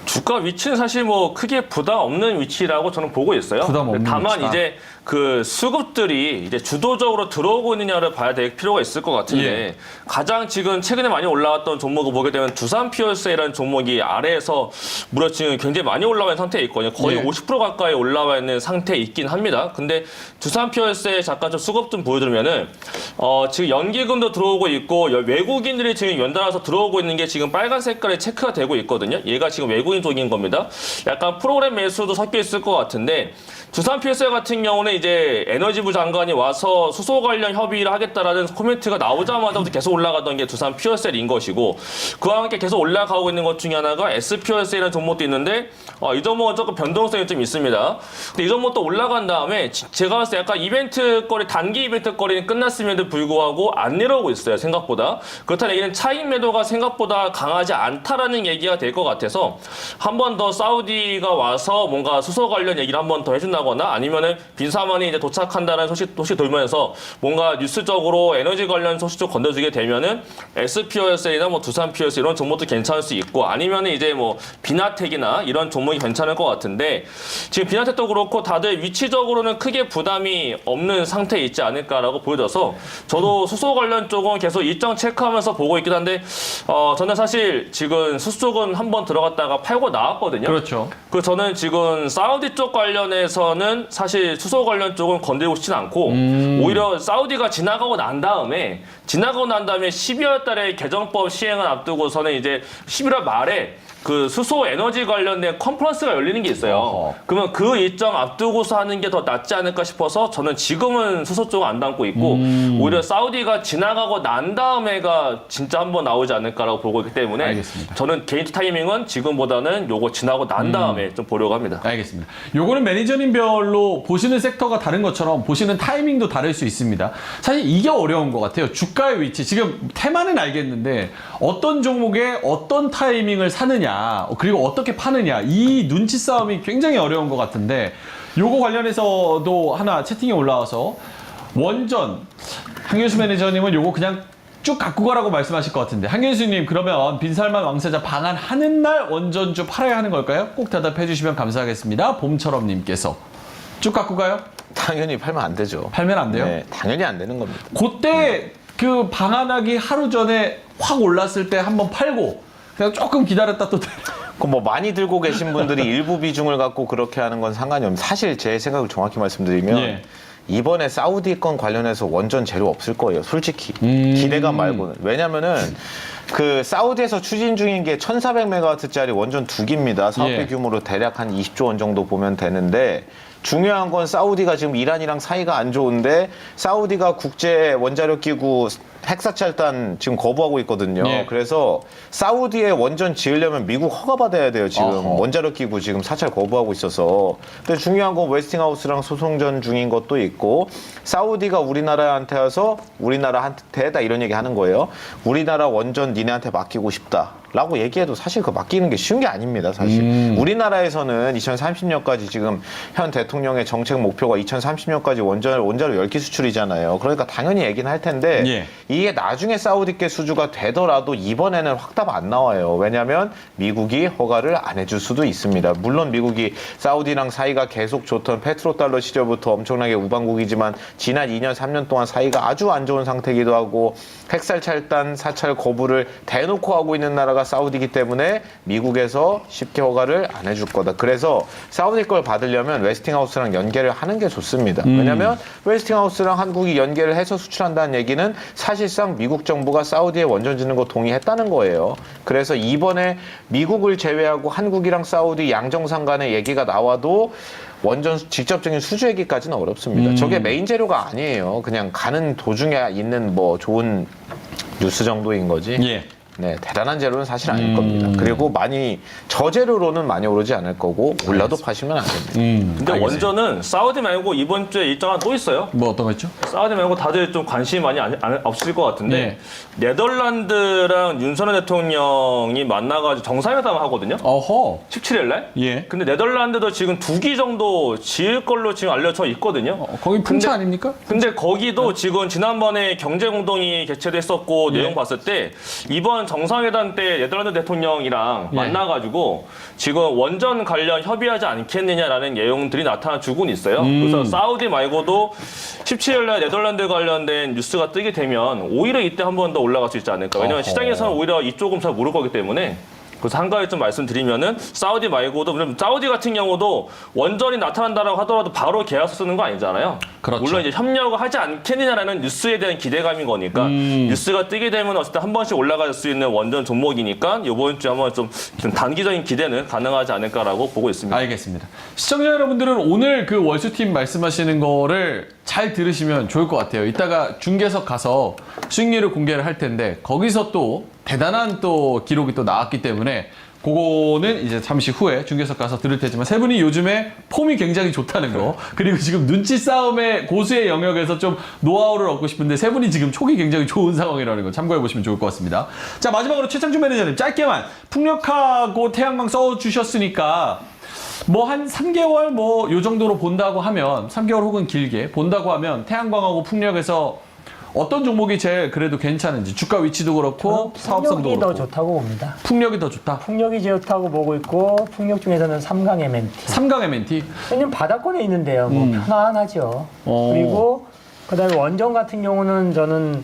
주가 위치는 사실 뭐 크게 부담 없는 위치라고 저는 보고 있어요. 부담 없는 다만 위치다. 이제 그 수급들이 이제 주도적으로 들어오고 있느냐를 봐야 될 필요가 있을 것 같은데 예. 가장 지금 최근에 많이 올라왔던 종목을 보게 되면 두산 피어스라는 종목이 아래에서 무려 지금 굉장히 많이 올라와 있는 상태에 있거든요. 거의 예. 50% 가까이 올라와 있는 상태에 있긴 합니다. 근데 두산 피어스의 잠깐 좀 수급 좀 보여드리면은 지금 연기금도 들어오고 있고 외국인들이 지금 연달아서 들어오고 있는 게 지금 빨간 색깔에 체크가 되고 있거든요. 얘가 지금 외국인 쪽인 겁니다. 약간 프로그램 매수도 섞여 있을 것 같은데 두산 피어스 같은 경우는 이제 에너지부 장관이 와서 수소 관련 협의를 하겠다라는 코멘트가 나오자마자부터 계속 올라가던 게 두산 피어셀인 것이고 그와 함께 계속 올라가고 있는 것 중에 하나가 S피어셀이라는 종목도 있는데 이 종목은 조금 변동성이 좀 있습니다. 근데 이 종목도 올라간 다음에 제가 봤을 때 약간 이벤트 거리 단기 이벤트 거리는 끝났음에도 불구하고 안 내려오고 있어요. 생각보다. 그렇다는 얘기는 차익 매도가 생각보다 강하지 않다라는 얘기가 될 것 같아서 한 번 더 사우디가 와서 뭔가 수소 관련 얘기를 한 번 더 해준다거나 아니면은 빈사만이 이제 도착한다는 소식 돌면서 뭔가 뉴스적으로 에너지 관련 소식 좀 건져주게 되면은 S피어셀이나 뭐 두산 피어스 이런 종목도 괜찮을 수 있고 아니면은 이제 뭐 비나텍이나 이런 종목이 괜찮을 것 같은데 지금 비나텍도 그렇고 다들 위치적으로는 크게 부담이 없는 상태에 있지 않을까라고 보여져서 저도 수소 관련 쪽은 계속 일정 체크하면서 보고 있긴 한데 저는 사실 지금 수소 쪽은 한번 들어갔다가 팔고 나왔거든요. 그렇죠. 그래서 저는 지금 사우디 쪽 관련해서는 사실 수소 관련 관련 쪽은 건드리고 싶진 않고 오히려 사우디가 지나가고 난 다음에 12월 달에 개정법 시행을 앞두고서는 이제 11월 말에 그 수소 에너지 관련된 컨퍼런스가 열리는 게 있어요. 그러면 그 일정 앞두고서 하는 게 더 낫지 않을까 싶어서 저는 지금은 수소 쪽은 안 담고 있고 오히려 사우디가 지나가고 난 다음에가 진짜 한번 나오지 않을까라고 보고 있기 때문에 알겠습니다. 저는 개인 타이밍은 지금보다는 요거 지나고 난 다음에 좀 보려고 합니다. 알겠습니다. 요거는 매니저님별로 보시는 섹터가 다른 것처럼 보시는 타이밍도 다를 수 있습니다. 사실 이게 어려운 것 같아요. 주가의 위치. 지금 테마는 알겠는데 어떤 종목에 어떤 타이밍을 사느냐 그리고 어떻게 파느냐 이 눈치 싸움이 굉장히 어려운 것 같은데 요거 관련해서도 하나 채팅이 올라와서 원전 한균수 매니저님은 요거 그냥 쭉 갖고 가라고 말씀하실 것 같은데 한균수님 그러면 빈살만 왕세자 방한하는 날 원전주 팔아야 하는 걸까요? 꼭 대답해 주시면 감사하겠습니다. 봄처럼님께서 쭉 갖고 가요? 당연히 팔면 안 되죠. 팔면 안 돼요? 네, 당연히 안 되는 겁니다. 그때 그 방한하기 하루 전에 확 올랐을 때 한번 팔고 그냥 조금 기다렸다 또 뭐 많이 들고 계신 분들이 일부 비중을 갖고 그렇게 하는 건 상관이 없는데 사실 제 생각을 정확히 말씀드리면 예. 이번에 사우디 건 관련해서 원전 재료 없을 거예요. 솔직히 기대감 말고는. 왜냐면은 그 사우디에서 추진 중인 게 1,400메가와트짜리 원전 2기입니다. 사업비 예. 규모로 대략 한 20조 원 정도 보면 되는데 중요한 건 사우디가 지금 이란이랑 사이가 안 좋은데 사우디가 국제 원자력 기구 핵사찰단 지금 거부하고 있거든요. 예. 그래서 사우디에 원전 지으려면 미국 허가 받아야 돼요. 지금 어허. 원자력 기구 지금 사찰 거부하고 있어서. 근데 중요한 건 웨스팅하우스랑 소송전 중인 것도 있고 사우디가 우리나라한테 와서 우리나라한테다 이런 얘기 하는 거예요. 우리나라 원전 니네한테 맡기고 싶다. 라고 얘기해도 사실 그 맡기는 게 쉬운 게 아닙니다, 사실. 우리나라에서는 2030년까지 지금 현 대통령의 정책 목표가 2030년까지 원자력 10기 수출이잖아요. 그러니까 당연히 얘기는 할 텐데 예. 이게 나중에 사우디께 수주가 되더라도 이번에는 확답 안 나와요. 왜냐하면 미국이 허가를 안 해줄 수도 있습니다. 물론 미국이 사우디랑 사이가 계속 좋던 페트로달러 시절부터 엄청나게 우방국이지만 지난 2년, 3년 동안 사이가 아주 안 좋은 상태이기도 하고 핵살찰단 사찰 거부를 대놓고 하고 있는 나라가 사우디이기 때문에 미국에서 쉽게 허가를 안 해줄 거다. 그래서 사우디 걸 받으려면 웨스팅하우스랑 연계를 하는 게 좋습니다. 왜냐하면 웨스팅하우스랑 한국이 연계를 해서 수출한다는 얘기는 사실상 미국 정부가 사우디에 원전 짓는 거 동의했다는 거예요. 그래서 이번에 미국을 제외하고 한국이랑 사우디 양정상 간의 얘기가 나와도 원전 직접적인 수주 얘기까지는 어렵습니다. 저게 메인 재료가 아니에요. 그냥 가는 도중에 있는 뭐 좋은 뉴스 정도인 거지. 예. 네, 대단한 재료는 사실 아닐 겁니다. 그리고 많이 저재료로는 많이 오르지 않을 거고 올라도 파시면 안 됩니다. 근데 원전은 사우디 말고 이번 주에 일정 하나 또 있어요. 뭐 어떤 거 있죠? 사우디 말고 다들 좀 관심이 많이 없을 것 같은데 네덜란드랑 윤석열 대통령이 만나가지고 정상회담을 하거든요. 어허. 17일 날. 예. 근데 네덜란드도 지금 2기 정도 지을 걸로 지금 알려져 있거든요. 거기 풍차 아닙니까? 근데 거기도 지금 지난번에 경제공동이 개최됐었고 예. 내용 봤을 때 이번 정상회담 때 네덜란드 대통령이랑 예. 만나가지고 지금 원전 관련 협의하지 않겠느냐라는 내용들이 나타나주고는 있어요. 그래서 사우디 말고도 17일날 네덜란드 관련된 뉴스가 뜨게 되면 오히려 이때 한 번 더 올라갈 수 있지 않을까. 왜냐면 어허. 시장에서는 오히려 이쪽은 잘 모를 거기 때문에. 그래서 한 가지 좀 말씀드리면은 사우디 말고도 왜냐면 사우디 같은 경우도 원전이 나타난다라고 하더라도 바로 계약서 쓰는 거 아니잖아요. 그렇죠. 물론 이제 협력을 하지 않겠느냐라는 뉴스에 대한 기대감인 거니까 뉴스가 뜨게 되면 어쨌든 한 번씩 올라갈 수 있는 원전 종목이니까 이번 주에 한번 좀 단기적인 기대는 가능하지 않을까라고 보고 있습니다. 알겠습니다. 시청자 여러분들은 오늘 그 월수팀 말씀하시는 거를 잘 들으시면 좋을 것 같아요. 이따가 중계석 가서 수익률을 공개를 할 텐데 거기서 또 대단한 또 기록이 또 나왔기 때문에 그거는 이제 잠시 후에 중계석 가서 들을 테지만 세 분이 요즘에 폼이 굉장히 좋다는 거 그리고 지금 눈치 싸움의 고수의 영역에서 좀 노하우를 얻고 싶은데 세 분이 지금 촉이 굉장히 좋은 상황이라는 거 참고해 보시면 좋을 것 같습니다. 자 마지막으로 최창준 매니저님 짧게만 풍력하고 태양광 써주셨으니까 뭐 한 3개월 뭐 요 정도로 본다고 하면 3개월 혹은 길게 본다고 하면 태양광하고 풍력에서 어떤 종목이 제일 그래도 괜찮은지 주가 위치도 그렇고 사업성도 풍력이 더 그렇고 좋다고 봅니다. 풍력이 더 좋다. 풍력이 좋다고 보고 있고 풍력 중에서는 삼강 MNT. 3강 MNT 왜냐면 바닥권에 있는데요. 뭐 편안하죠. 어. 그리고 그다음에 원전 같은 경우는 저는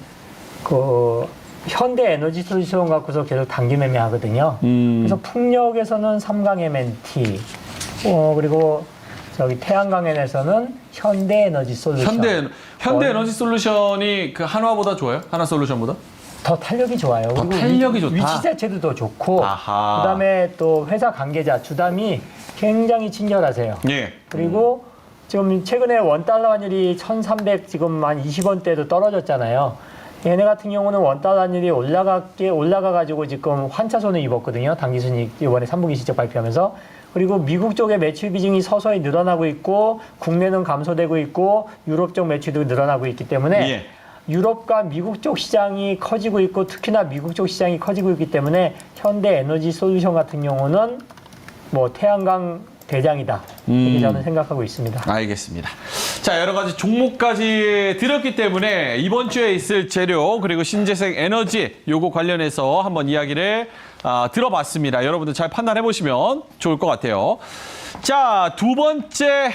그 현대 에너지 솔루션 갖고서 계속 단기 매매하거든요. 그래서 풍력에서는 삼강 MNT 그리고 저기 태양광엔에서는 현대에너지 솔루션. 현대에너지 솔루션이 그 한화보다 좋아요? 하나솔루션보다? 더 탄력이 좋아요. 더 그리고 탄력이 좋다. 위치 자체도 더 좋고, 아하. 그다음에 또 회사 관계자 주담이 굉장히 친절하세요. 예. 그리고 지금 최근에 원달러 환율이 1,300 지금 한 20원대도 떨어졌잖아요. 얘네 같은 경우는 원달러 환율이 올라가가지고 지금 환차손을 입었거든요. 당기순이익 이번에 3분기 실적 발표하면서. 그리고 미국 쪽의 매출 비중이 서서히 늘어나고 있고, 국내는 감소되고 있고, 유럽 쪽 매출도 늘어나고 있기 때문에 예. 유럽과 미국 쪽 시장이 커지고 있고, 특히나 미국 쪽 시장이 커지고 있기 때문에 현대에너지 솔루션 같은 경우는 뭐 태양광 대장이다. 이렇게 저는 생각하고 있습니다. 알겠습니다. 자, 여러 가지 종목까지 드렸기 때문에 이번 주에 있을 재료 그리고 신재생 에너지 요거 관련해서 한번 이야기를 들어봤습니다. 여러분들 잘 판단해 보시면 좋을 것 같아요. 자, 두 번째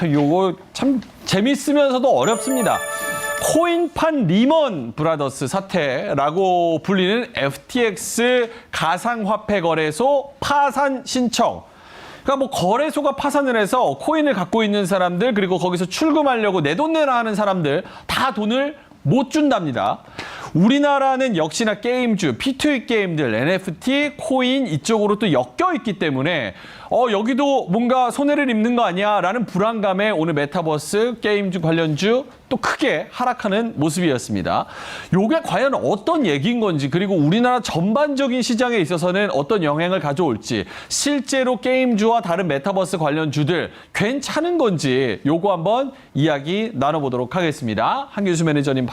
요거 참 재밌으면서도 어렵습니다. 코인판 리먼 브라더스 사태라고 불리는 FTX 가상화폐 거래소 파산 신청. 그러니까 뭐 거래소가 파산을 해서 코인을 갖고 있는 사람들 그리고 거기서 출금하려고 내 돈 내라 하는 사람들 다 돈을 못 준답니다. 우리나라는 역시나 게임주, P2E 게임들, NFT, 코인 이쪽으로 또 엮여 있기 때문에 여기도 뭔가 손해를 입는 거 아니야? 라는 불안감에 오늘 메타버스 게임주 관련주 또 크게 하락하는 모습이었습니다. 요게 과연 어떤 얘기인 건지 그리고 우리나라 전반적인 시장에 있어서는 어떤 영향을 가져올지 실제로 게임주와 다른 메타버스 관련주들 괜찮은 건지 요거 한번 이야기 나눠보도록 하겠습니다. 한규수 매니저님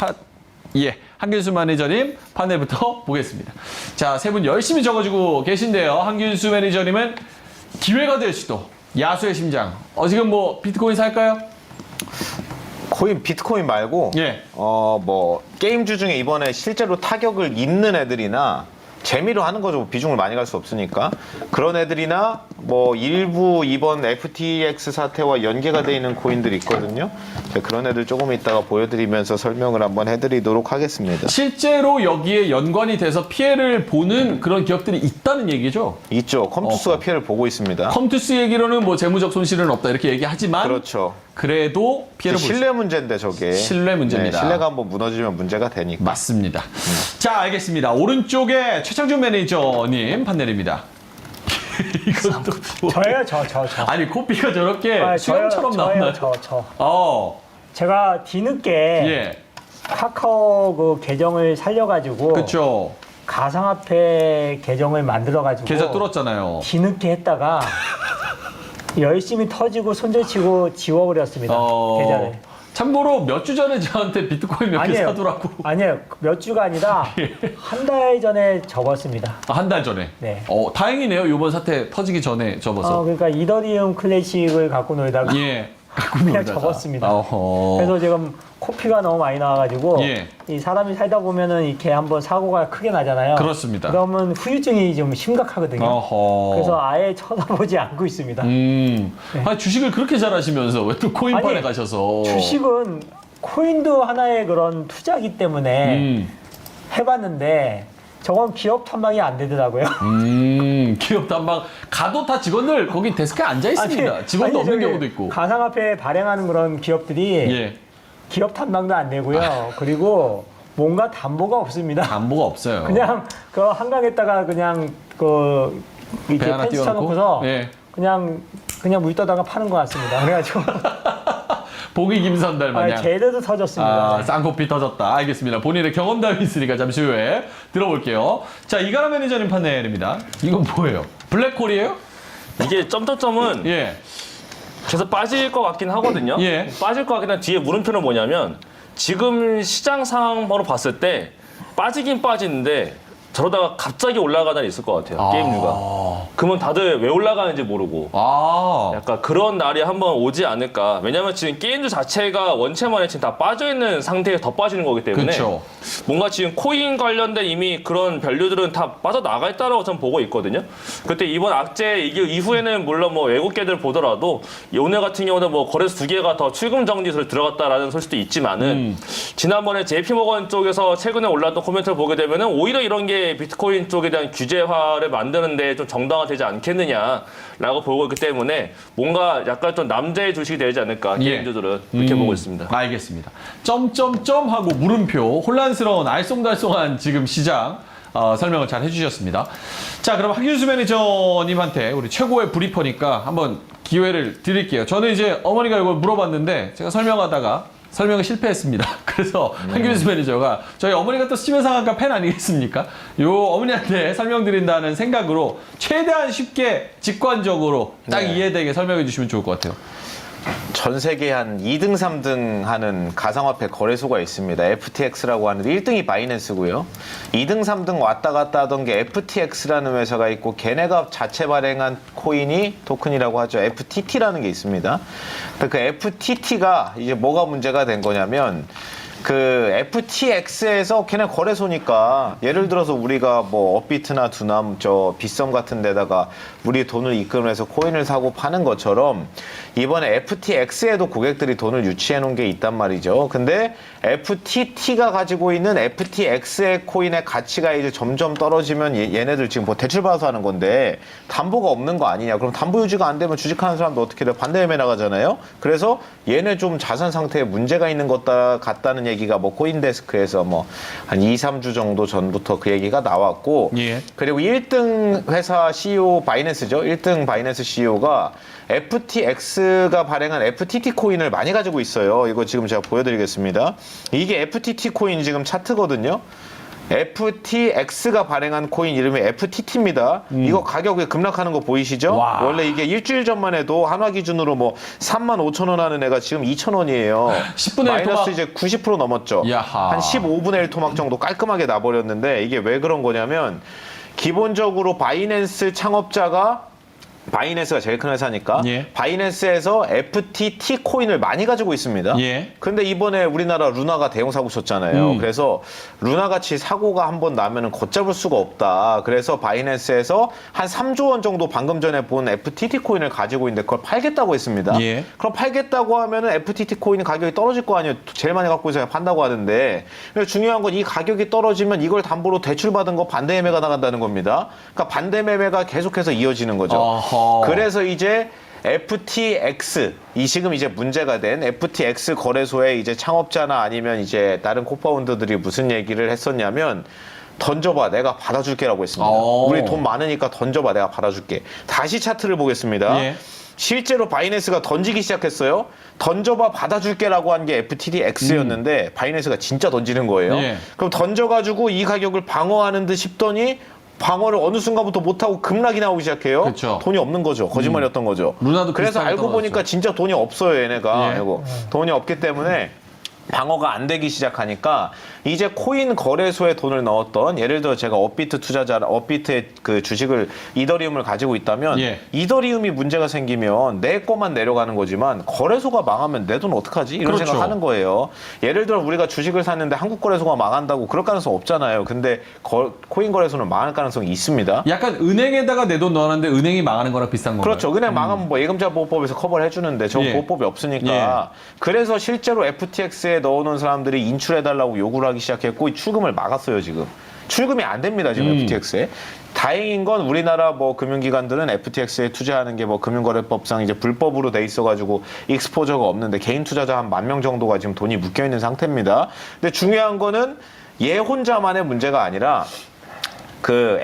한균수 매니저님 판넬부터 보겠습니다. 자, 세 분 열심히 적어주고 계신데요. 한균수 매니저님은 기회가 될 수도 야수의 심장. 지금 뭐 비트코인 살까요? 비트코인 말고 예. 뭐 게임주 중에 이번에 실제로 타격을 입는 애들이나 재미로 하는 거죠. 비중을 많이 갈 수 없으니까. 그런 애들이나 뭐 일부 이번 FTX 사태와 연계가 돼 있는 코인들이 있거든요. 그런 애들 조금 이따가 보여드리면서 설명을 한번 해드리도록 하겠습니다. 실제로 여기에 연관이 돼서 피해를 보는 그런 기업들이 있다는 얘기죠? 있죠. 컴투스가 피해를 보고 있습니다. 컴투스 얘기로는 뭐 재무적 손실은 없다 이렇게 얘기하지만 그렇죠. 그래도 피해를 볼 신뢰 문제인데 저게. 신뢰 문제입니다. 네, 신뢰가 한번 무너지면 문제가 되니까. 맞습니다. 자, 알겠습니다. 오른쪽에 최창준 매니저님 판넬입니다. 이것도 저예요, 저. 아니 코피가 저렇게 수염처럼 나오나요? 저. 제가 뒤늦게 예. 카카오 그 계정을 살려가지고 그렇죠. 가상화폐 계정을 만들어가지고 계좌 뚫었잖아요. 뒤늦게 했다가 열심히 터지고 손절치고 지워버렸습니다. 계좌를. 참고로 몇 주 전에 저한테 비트코인 몇 개 사두라고. 아니에요. 몇 주가 아니라 한 달 전에 접었습니다. 한 달 전에? 네. 다행이네요. 이번 사태 터지기 전에 접어서. 그러니까 이더리움 클래식을 갖고 놀다가 예. 그냥 접었습니다. 그래서 지금 코피가 너무 많이 나와가지고 예. 이 사람이 살다 보면은 이렇게 한번 사고가 크게 나잖아요. 그렇습니다. 그러면 후유증이 좀 심각하거든요. 그래서 아예 쳐다보지 않고 있습니다. 아니, 주식을 그렇게 잘하시면서 왜 또 코인판에 가셔서. 주식은 코인도 하나의 그런 투자기 때문에 해봤는데 저건 기업 탐방이 안 되더라고요. 기업 탐방 가도 다 직원들 거기 데스크에 앉아 있습니다. 직원도 없는 경우도 있고. 가상화폐 발행하는 그런 기업들이 예. 기업 탐방도 안 되고요. 그리고 뭔가 담보가 없습니다. 담보가 없어요. 그냥 그 한강에다가 그냥 그 이렇게 배 하나 펜스 띄워놓고? 쳐놓고서 예. 그냥 물 떠다가 파는 것 같습니다. 그래가지고 보기 김선달 마냥. 제대로 터졌습니다. 쌍코피 터졌다. 알겠습니다. 본인의 경험담이 있으니까 잠시 후에 들어볼게요. 자, 이가람 매니저님 판넬입니다. 이건 뭐예요? 블랙홀이에요? 이게 점점점은 예. 계속 빠질 것 같긴 하거든요. 예. 빠질 것 같긴 한데 뒤에 물음표는 뭐냐면 지금 시장 상황으로 봤을 때 빠지긴 빠지는데 저러다가 갑자기 올라가는 날이 있을 것 같아요. 게임류가. 그러면 다들 왜 올라가는지 모르고 약간 그런 날이 한번 오지 않을까. 왜냐면 지금 게임주 자체가 원체만에 지금 다 빠져있는 상태에 더 빠지는 거기 때문에 그쵸. 뭔가 지금 코인 관련된 이미 그런 밸류들은 다 빠져나가 있다고 저는 보고 있거든요. 그때 이번 악재 이후에는 물론 뭐 외국계들 보더라도 오늘 같은 경우는 뭐 거래소 2개가 더 출금 정지소를 들어갔다라는 소식도 있지만은 지난번에 JP모건 쪽에서 최근에 올라왔던 코멘트를 보게 되면은 오히려 이런 게 이게 비트코인 쪽에 대한 규제화를 만드는데 좀 정당화되지 않겠느냐라고 보고 있기 때문에 뭔가 약간 좀 남자의 주식이 되지 않을까 개인주들은 이렇게 보고 있습니다. 알겠습니다. 점점점 하고 물음표 혼란스러운 알쏭달쏭한 지금 시장 설명을 잘 해주셨습니다. 자, 그럼 박윤수 매니저님한테 우리 최고의 브리퍼니까 한번 기회를 드릴게요. 저는 이제 어머니가 이걸 물어봤는데 제가 설명하다가 설명을 실패했습니다. 그래서 한규수 매니저가 저희 어머니가 또 스티븐 상한가 팬 아니겠습니까? 요 어머니한테 설명드린다는 생각으로 최대한 쉽게 직관적으로 딱 네. 이해되게 설명해 주시면 좋을 것 같아요. 전 세계 한 2등, 3등 하는 가상화폐 거래소가 있습니다. FTX라고 하는데 1등이 바이낸스고요. 2등, 3등 왔다 갔다 하던 게 FTX라는 회사가 있고 걔네가 자체 발행한 코인이 토큰이라고 하죠. FTT라는 게 있습니다. 그 FTT가 이제 뭐가 문제가 된 거냐면 그 FTX에서 걔네 거래소니까 예를 들어서 우리가 뭐 업비트나 두남 저 빗썸 같은 데다가 우리 돈을 입금해서 코인을 사고 파는 것처럼 이번에 FTX에도 고객들이 돈을 유치해 놓은 게 있단 말이죠. 근데 FTT가 가지고 있는 FTX의 코인의 가치가 이제 점점 떨어지면 얘네들 지금 뭐 대출 받아서 하는 건데 담보가 없는 거 아니냐. 그럼 담보 유지가 안 되면 주식하는 사람도 어떻게 돼요? 반대 매매 나가잖아요. 그래서 얘네 좀 자산 상태에 문제가 있는 것 같다는 얘기가 뭐 코인데스크에서 뭐 한 2, 3주 정도 전부터 그 얘기가 나왔고 예. 그리고 1등 회사 CEO 바이낸스죠. 1등 바이낸스 CEO가 FTX가 발행한 FTT 코인을 많이 가지고 있어요. 이거 지금 제가 보여드리겠습니다. 이게 FTT 코인 지금 차트거든요. FTX가 발행한 코인 이름이 FTT입니다. 이거 가격이 급락하는 거 보이시죠? 와. 원래 이게 일주일 전만 해도 한화 기준으로 뭐 35,000원 하는 애가 지금 2,000원이에요. 10분의 1 마이너스 토막. 이제 90% 넘었죠. 야하. 한 15분의 1 토막 정도 깔끔하게 나버렸는데 이게 왜 그런 거냐면 기본적으로 바이낸스 창업자가 바이낸스가 제일 큰 회사니까 예. 바이낸스에서 FTT 코인을 많이 가지고 있습니다. 예. 근데 이번에 우리나라 루나가 대형 사고 쳤잖아요. 그래서 루나 같이 사고가 한번 나면은 걷잡을 수가 없다. 그래서 바이낸스에서 한 3조 원 정도 방금 전에 본 FTT 코인을 가지고 있는데 그걸 팔겠다고 했습니다. 예. 그럼 팔겠다고 하면은 FTT 코인 가격이 떨어질 거 아니에요. 제일 많이 갖고 있어야 판다고 하는데 중요한 건 이 가격이 떨어지면 이걸 담보로 대출받은 거 반대 매매가 나간다는 겁니다. 그러니까 반대 매매가 계속해서 이어지는 거죠. 어허. 그래서 이제 FTX 이 지금 이제 문제가 된 FTX 거래소의 이제 창업자나 아니면 이제 다른 코파운더들이 무슨 얘기를 했었냐면 던져봐 내가 받아줄게라고 했습니다. 우리 돈 많으니까 던져봐 내가 받아줄게. 다시 차트를 보겠습니다. 예. 실제로 바이낸스가 던지기 시작했어요. 던져봐 받아줄게라고 한 게 FTTX였는데 바이낸스가 진짜 던지는 거예요. 예. 그럼 던져가지고 이 가격을 방어하는 듯 싶더니 방어를 어느 순간부터 못하고 급락이 나오기 시작해요. 그쵸. 돈이 없는 거죠. 거짓말이었던 거죠. 루나도 그래서 비슷하게 알고 떨어졌죠. 보니까 진짜 돈이 없어요, 얘네가. 예. 이거. 돈이 없기 때문에 방어가 안 되기 시작하니까 이제 코인 거래소에 돈을 넣었던 예를 들어 제가 업비트 투자자 업비트의 그 주식을 이더리움을 가지고 있다면 예. 이더리움이 문제가 생기면 내 거만 내려가는 거지만 거래소가 망하면 내 돈 어떡하지? 이런 그렇죠. 생각하는 거예요. 예를 들어 우리가 주식을 샀는데 한국 거래소가 망한다고 그럴 가능성 없잖아요. 근데 코인 거래소는 망할 가능성이 있습니다. 약간 은행에다가 내 돈 넣어놨는데 은행이 망하는 거랑 비슷한 건가요? 그렇죠. 은행 망하면 뭐 예금자 보호법에서 커버를 해주는데 저 예. 보호법이 없으니까 그래서 실제로 FTX에 넣어놓은 사람들이 인출해달라고 요구를 하기 시작했고 이 출금을 막았어요 지금. 출금이 안 됩니다 지금 FTX에. 다행인 건 우리나라 뭐 금융기관들은 FTX에 투자하는 게 뭐 금융거래법상 이제 불법으로 돼 있어가지고 익스포저가 없는데 개인 투자자 한 10,000명 정도가 지금 돈이 묶여 있는 상태입니다. 근데 중요한 거는 얘 혼자만의 문제가 아니라 그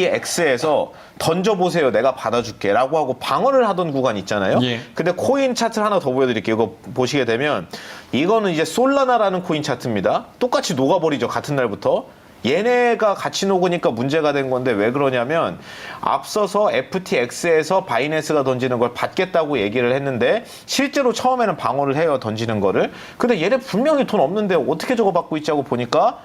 FTX에서 던져보세요. 내가 받아줄게. 라고 하고 방어를 하던 구간 있잖아요. 예. 근데 코인 차트를 하나 더 보여드릴게요. 이거 보시게 되면 이거는 이제 솔라나라는 코인 차트입니다. 똑같이 녹아버리죠. 같은 날부터. 얘네가 같이 녹으니까 문제가 된 건데 왜 그러냐면 앞서서 FTX에서 바이낸스가 던지는 걸 받겠다고 얘기를 했는데 실제로 처음에는 방어를 해요. 던지는 거를. 근데 얘네 분명히 돈 없는데 어떻게 저거 받고 있지 하고 보니까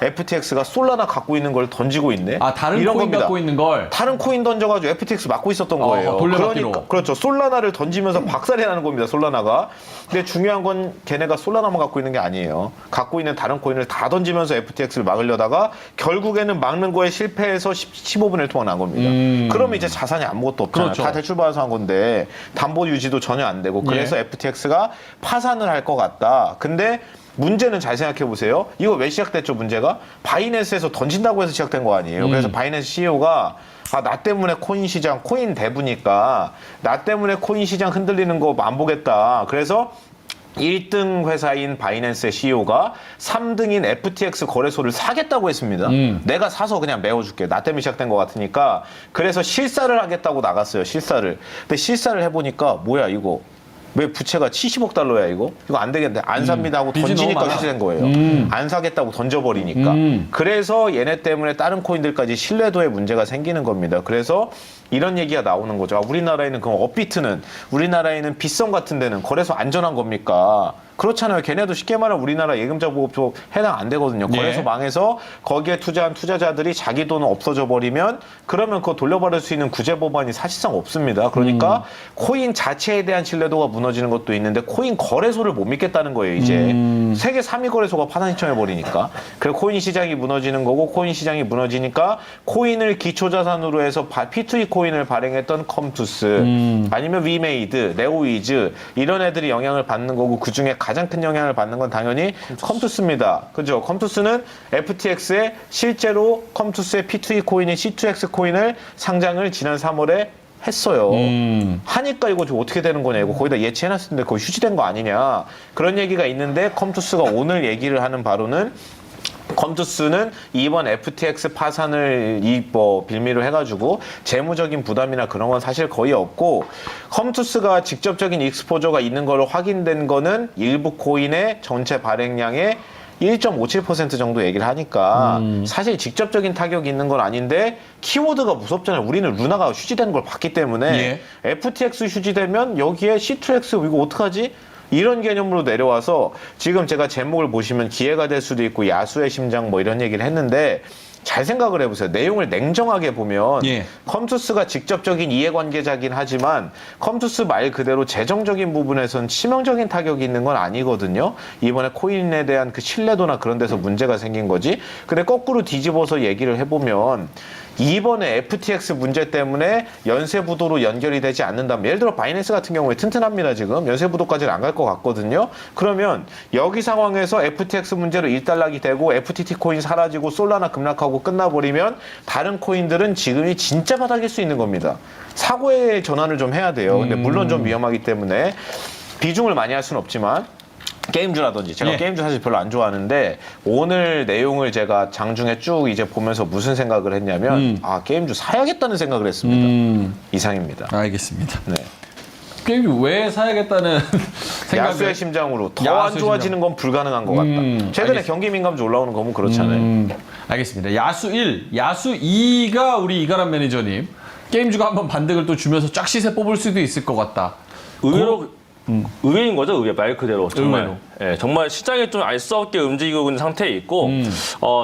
FTX가 솔라나 갖고 있는 걸 던지고 있네. 아, 다른 이런 코인 겁니다. 갖고 있는 걸. 다른 코인 던져가지고 FTX 막고 있었던 거예요. 돌려받기로. 그러니까 그렇죠. 솔라나를 던지면서 박살이 나는 겁니다. 솔라나가. 근데 중요한 건 걔네가 솔라나만 갖고 있는 게 아니에요. 갖고 있는 다른 코인을 다 던지면서 FTX를 막으려다가 결국에는 막는 거에 실패해서 15분의 1 토막 난 겁니다. 그러면 이제 자산이 아무것도 없잖아요. 그렇죠. 다 대출 받아서 한 건데 담보 유지도 전혀 안 되고 그래서 FTX가 파산을 할 것 같다. 근데 문제는 잘 생각해 보세요. 이거 왜 시작됐죠, 문제가? 바이낸스에서 던진다고 해서 시작된 거 아니에요. 그래서 바이낸스 CEO가 나 때문에 코인 시장, 코인 대부니까 나 때문에 코인 시장 흔들리는 거 안 보겠다. 그래서 1등 회사인 바이낸스의 CEO가 3등인 FTX 거래소를 사겠다고 했습니다. 내가 사서 그냥 메워줄게. 나 때문에 시작된 것 같으니까. 그래서 실사를 하겠다고 나갔어요. 실사를. 근데 실사를 해보니까 뭐야 이거. 왜 부채가 70억 달러야 이거? 이거 안 되겠는데 안 삽니다 하고 빚이 던지니까 너무 많아. 휴지된 거예요. 안 사겠다고 던져버리니까. 그래서 얘네 때문에 다른 코인들까지 신뢰도에 문제가 생기는 겁니다. 그래서 이런 얘기가 나오는 거죠. 우리나라에는 그럼 업비트는 우리나라에는 빗성 같은 데는 거래소 안전한 겁니까? 그렇잖아요. 걔네도 쉽게 말하면 우리나라 예금자 보호법 해당 안 되거든요. 거래소 예. 망해서 거기에 투자한 투자자들이 자기 돈은 없어져 버리면 그러면 그거 돌려받을 수 있는 구제 법안이 사실상 없습니다. 그러니까 코인 자체에 대한 신뢰도가 무너지는 것도 있는데 코인 거래소를 못 믿겠다는 거예요. 이제 세계 3위 거래소가 파산 신청해 버리니까. 그래서 코인 시장이 무너지는 거고 코인 시장이 무너지니까 코인을 기초자산으로 해서 P2E 코인을 발행했던 컴투스 아니면 위메이드, 네오위즈 이런 애들이 영향을 받는 거고 그중에 가장 큰 영향을 받는 건 당연히 컴투스입니다. 그죠? 컴투스는 FTX에 실제로 컴투스의 P2E 코인인 C2X 코인을 상장을 지난 3월에 했어요. 하니까 이거 좀 어떻게 되는 거냐. 이거 거기다 예치해놨는데 그거 휴지된 거 아니냐. 그런 얘기가 있는데 컴투스가 오늘 얘기를 하는 바로는 컴투스는 이번 FTX 파산을 빌미로 해가지고 재무적인 부담이나 그런 건 사실 거의 없고 컴투스가 직접적인 익스포저가 있는 걸로 확인된 거는 일부 코인의 전체 발행량의 1.57% 정도 얘기를 하니까 사실 직접적인 타격이 있는 건 아닌데 키워드가 무섭잖아요. 우리는 루나가 휴지되는 걸 봤기 때문에 FTX 휴지되면 여기에 C2X 이거 어떡하지? 이런 개념으로 내려와서 지금 제가 제목을 보시면 기회가 될 수도 있고 야수의 심장 뭐 이런 얘기를 했는데 잘 생각을 해보세요. 내용을 냉정하게 보면 컴투스가 직접적인 이해관계자긴 하지만 컴투스 말 그대로 재정적인 부분에선 치명적인 타격이 있는 건 아니거든요. 이번에 코인에 대한 그 신뢰도나 그런 데서 문제가 생긴 거지. 근데 거꾸로 뒤집어서 얘기를 해보면 이번에 FTX 문제 때문에 연쇄부도로 연결이 되지 않는다면 예를 들어 바이낸스 같은 경우에 튼튼합니다. 지금 연쇄부도까지는 안 갈 것 같거든요. 그러면 여기 상황에서 FTX 문제로 일단락이 되고 FTT 코인 사라지고 솔라나 급락하고 끝나버리면 다른 코인들은 지금이 진짜 바닥일 수 있는 겁니다. 사고의 전환을 좀 해야 돼요. 근데 물론 좀 위험하기 때문에 비중을 많이 할 수는 없지만 게임주라든지 제가 게임주 사실 별로 안 좋아하는데 오늘 내용을 제가 장중에 쭉 이제 보면서 무슨 생각을 했냐면 게임주 사야겠다는 생각을 했습니다. 이상입니다. 알겠습니다. 네. 게임 왜 사야겠다는 생각을 야수의 심장으로 더 안 좋아지는 건 불가능한 것 같다. 최근에 경기 민감주 올라오는 거 보면 그렇잖아요. 알겠습니다. 야수 1, 야수 2가 우리 이가람 매니저님 게임주가 한번 반등을 또 주면서 쫙 시세 뽑을 수도 있을 것 같다. 의외로 의외인 거죠, 의외 말 그대로 정말. 의외로. 예, 정말 시장이 좀 알 수 없게 움직이고 있는 상태에 있고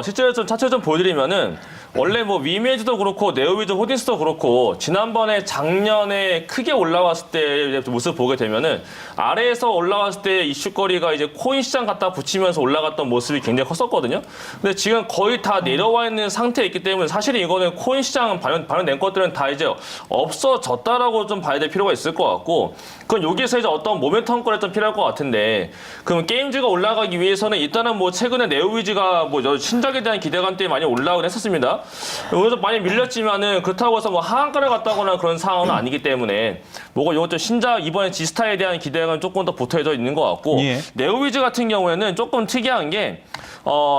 실제로 좀 차트 좀 보여드리면은 원래 뭐 위메이즈도 그렇고 네오위즈 호딩스도 그렇고 지난번에 작년에 크게 올라왔을 때 모습 보게 되면은 아래에서 올라왔을 때 이슈거리가 이제 코인 시장 갖다 붙이면서 올라갔던 모습이 굉장히 컸었거든요. 근데 지금 거의 다 내려와 있는 상태에 있기 때문에 사실 이거는 코인 시장 반영된 것들은 다 이제 없어졌다라고 좀 봐야 될 필요가 있을 것 같고 그건 여기에서 이제 어떤 모멘텀거리 좀 필요할 것 같은데 그럼 게임즈가 올라가기 위해서는 일단은 뭐 최근에 네오위즈가 뭐 신작에 대한 기대감 때문에 많이 올라오긴 했었습니다. 여기서 많이 밀렸지만은 그렇다고 해서 뭐 하한가를 갔다거나 그런 상황은 아니기 때문에 뭐가 이것도 신작 이번에 지스타에 대한 기대감은 조금 더 붙어져 있는 것 같고 네오위즈 같은 경우에는 조금 특이한 게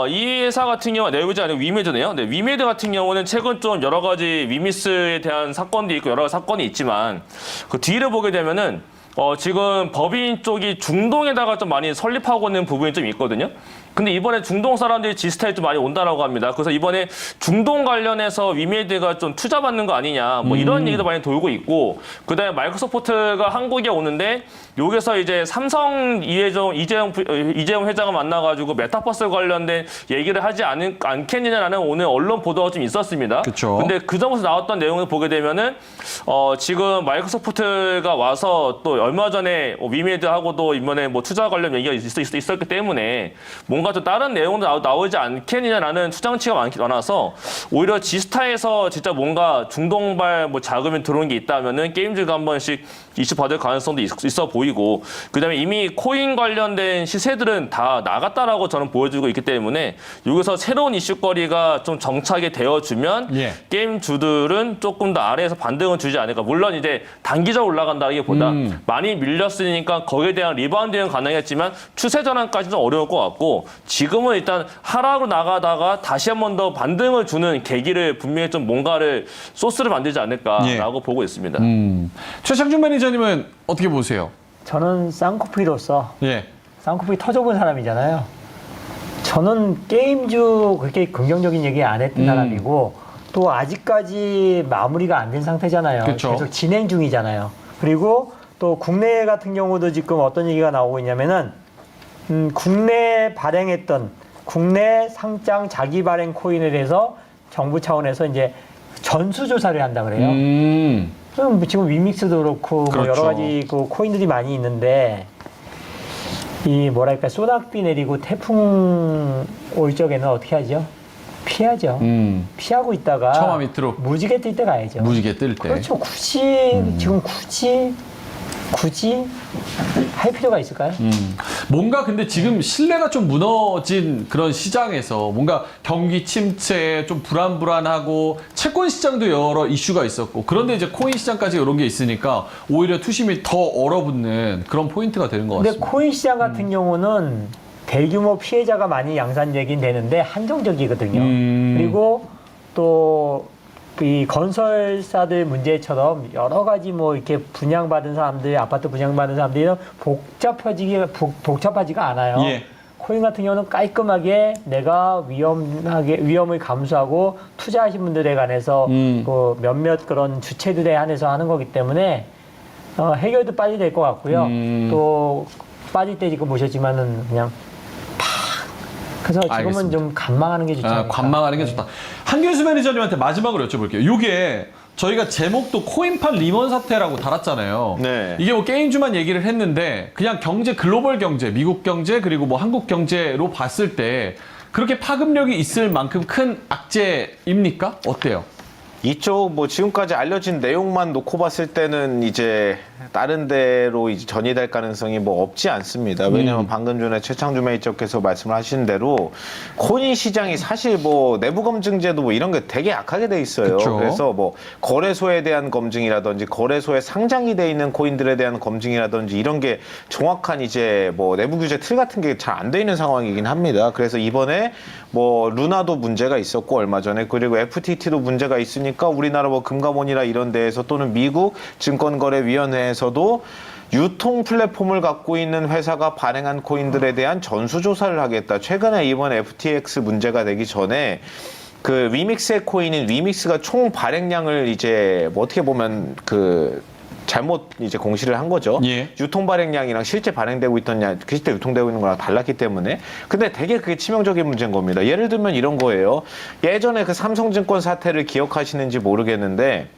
이 회사 같은 경우 네오위즈 아니고 위메드네요. 네, 위메드 같은 경우는 최근 좀 여러 가지 위미스에 대한 사건도 있고 여러 가지 사건이 있지만 그 뒤를 보게 되면은 지금 법인 쪽이 중동에다가 좀 많이 설립하고 있는 부분이 좀 있거든요. 근데 이번에 중동 사람들이 지스타에 좀 많이 온다라고 합니다. 그래서 이번에 중동 관련해서 위메드가 좀 투자받는 거 아니냐, 뭐 이런 얘기도 많이 돌고 있고, 그다음에 마이크로소프트가 한국에 오는데 여기서 이제 삼성 이재용 회장을 만나가지고 메타버스 관련된 얘기를 하지 않겠느냐라는 오늘 언론 보도가 좀 있었습니다. 그쵸. 근데 그 점에서 나왔던 내용을 보게 되면은 지금 마이크로소프트가 와서 또 얼마 전에 위메드하고도 이번에 뭐 투자 관련 얘기가 있었기 때문에 뭔가 뭔가 좀 다른 내용도 나오지 않겠느냐라는 추정치가 많아서 오히려 지스타에서 진짜 뭔가 중동발 뭐 자금이 들어온 게 있다면은 게임즈가 한 번씩 이슈 받을 가능성도 있어 보이고, 그다음에 이미 코인 관련된 시세들은 다 나갔다라고 저는 보여주고 있기 때문에 여기서 새로운 이슈거리가 좀 정착이 되어주면 예. 게임주들은 조금 더 아래에서 반등을 주지 않을까. 물론 이제 단기적으로 올라간다기보다 많이 밀렸으니까 거기에 대한 리바운드는 가능했지만 추세 전환까지는 좀 어려울 것 같고, 지금은 일단 하락으로 나가다가 다시 한 번 더 반등을 주는 계기를 분명히 좀 뭔가를 소스를 만들지 않을까라고 보고 있습니다. 최창준 매니저님은 어떻게 보세요? 저는 쌍코피로서 예. 쌍코피 터져본 사람이잖아요. 저는 게임주 그렇게 긍정적인 얘기 안 했던 사람이고, 또 아직까지 마무리가 안 된 상태잖아요. 그쵸. 계속 진행 중이잖아요. 그리고 또 국내 같은 경우도 지금 어떤 얘기가 나오고 있냐면은 국내 발행했던 국내 상장 자기 발행 코인에 대해서 정부 차원에서 이제 전수조사를 한다 그래요. 그럼 지금 위믹스도 그렇고 뭐 그렇죠. 여러 가지 그 코인들이 많이 있는데, 이 뭐랄까 소낙비 내리고 태풍 올 적에는 어떻게 하죠? 피하죠. 피하고 있다가 처마 밑으로 무지개 뜰 때 가야죠. 무지개 뜰 때. 그렇죠. 굳이 지금 굳이 할 필요가 있을까요? 뭔가 근데 지금 신뢰가 좀 무너진 그런 시장에서 뭔가 경기 침체, 좀 불안하고 채권 시장도 여러 이슈가 있었고, 그런데 이제 코인 시장까지 이런 게 있으니까 오히려 투심이 더 얼어붙는 그런 포인트가 되는 것 근데 같습니다. 코인 시장 같은 경우는 대규모 피해자가 많이 양산되긴 되는데 한정적이거든요. 그리고 또 이 건설사들 문제처럼 여러 가지 뭐 이렇게 분양받은 사람들, 아파트 분양받은 사람들이 복잡하지가 않아요. 예. 코인 같은 경우는 깔끔하게 내가 위험을 감수하고 투자하신 분들에 관해서 그 몇몇 그런 주체들에 한해서 하는 거기 때문에 해결도 빨리 될 것 같고요. 또 빠질 때 지금 보셨지만은 그냥 그래서 지금은 알겠습니다. 좀 관망하는 게 좋지 않을까. 관망하는 게 좋다. 한길수 매니저님한테 마지막으로 여쭤볼게요. 이게 저희가 제목도 코인판 리먼 사태라고 달았잖아요. 네. 이게 뭐 게임주만 얘기를 했는데 그냥 경제, 글로벌 경제, 미국 경제 그리고 뭐 한국 경제로 봤을 때 그렇게 파급력이 있을 만큼 큰 악재입니까? 어때요? 이쪽 뭐 지금까지 알려진 내용만 놓고 봤을 때는 이제 다른 데로 이제 전이될 가능성이 뭐 없지 않습니다. 왜냐하면 방금 전에 최창준 매니저께서 말씀을 하신 대로 코인 시장이 사실 뭐 내부 검증제도 뭐 이런 게 되게 약하게 돼 있어요. 그쵸. 그래서 뭐 거래소에 대한 검증이라든지 거래소에 상장이 돼 있는 코인들에 대한 검증이라든지 이런 게 정확한 이제 뭐 내부 규제 틀 같은 게 잘 안 돼 있는 상황이긴 합니다. 그래서 이번에 뭐 루나도 문제가 있었고 얼마 전에, 그리고 FTT도 문제가 있으니까 우리나라 뭐 금감원이나 이런 데에서 또는 미국 증권거래위원회에서도 유통 플랫폼을 갖고 있는 회사가 발행한 코인들에 대한 전수조사를 하겠다. 최근에 이번 FTX 문제가 되기 전에 그 위믹스의 코인인 위믹스가 총 발행량을 이제 뭐 어떻게 보면 그 잘못 이제 공시를 한 거죠. 예. 유통 발행량이랑 실제 발행되고 있던 양, 그 실제 유통되고 있는 거랑 달랐기 때문에. 근데 되게 그게 치명적인 문제인 겁니다. 예를 들면 이런 거예요. 예전에 그 삼성증권 사태를 기억하시는지 모르겠는데,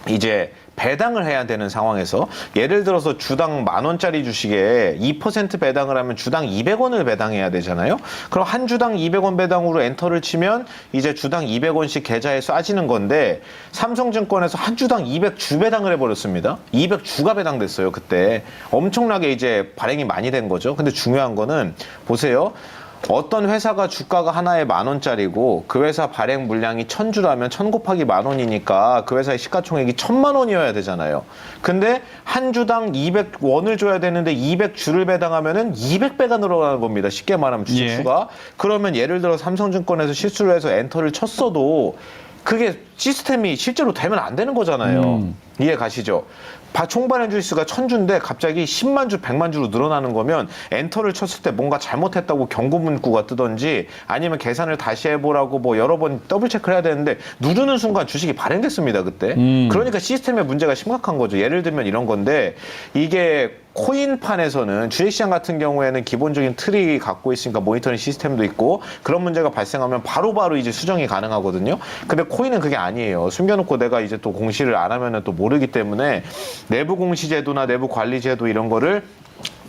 이제 배당을 해야 되는 상황에서 예를 들어서 주당 10,000원짜리 주식에 2% 배당을 하면 주당 200원을 배당해야 되잖아요. 그럼 한 주당 200원 배당으로 엔터를 치면 이제 주당 200원씩 계좌에 쏴지는 건데, 삼성증권에서 한 주당 200주 배당을 해버렸습니다. 200주가 배당됐어요. 그때 엄청나게 이제 발행이 많이 된 거죠. 근데 중요한 거는 보세요. 어떤 회사가 주가가 하나에 10,000원짜리고 그 회사 발행 물량이 1,000주라면 1,000 곱하기 10,000원이니까 그 회사의 시가총액이 1,000만 원이어야 되잖아요. 근데 한 주당 200원을 줘야 되는데 200주를 배당하면은 200배가 늘어나는 겁니다. 쉽게 말하면 주식수가. 그러면 예를 들어 삼성증권에서 실수를 해서 엔터를 쳤어도 그게 시스템이 실제로 되면 안 되는 거잖아요. 이해 가시죠? 총발행 주수가 1,000주인데 갑자기 10만 주, 100만 주로 늘어나는 거면 엔터를 쳤을 때 뭔가 잘못했다고 경고 문구가 뜨던지 아니면 계산을 다시 해보라고 뭐 여러 번 더블 체크를 해야 되는데 누르는 순간 주식이 발행됐습니다, 그때. 그러니까 시스템의 문제가 심각한 거죠. 예를 들면 이런 건데, 이게 코인판에서는 주식시장 같은 경우에는 기본적인 틀이 갖고 있으니까 모니터링 시스템도 있고 그런 문제가 발생하면 바로바로 이제 수정이 가능하거든요. 근데 코인은 그게 아니에요. 숨겨놓고 내가 이제 또 공시를 안 하면은 또 모르기 때문에 내부 공시 제도나 내부 관리 제도 이런 거를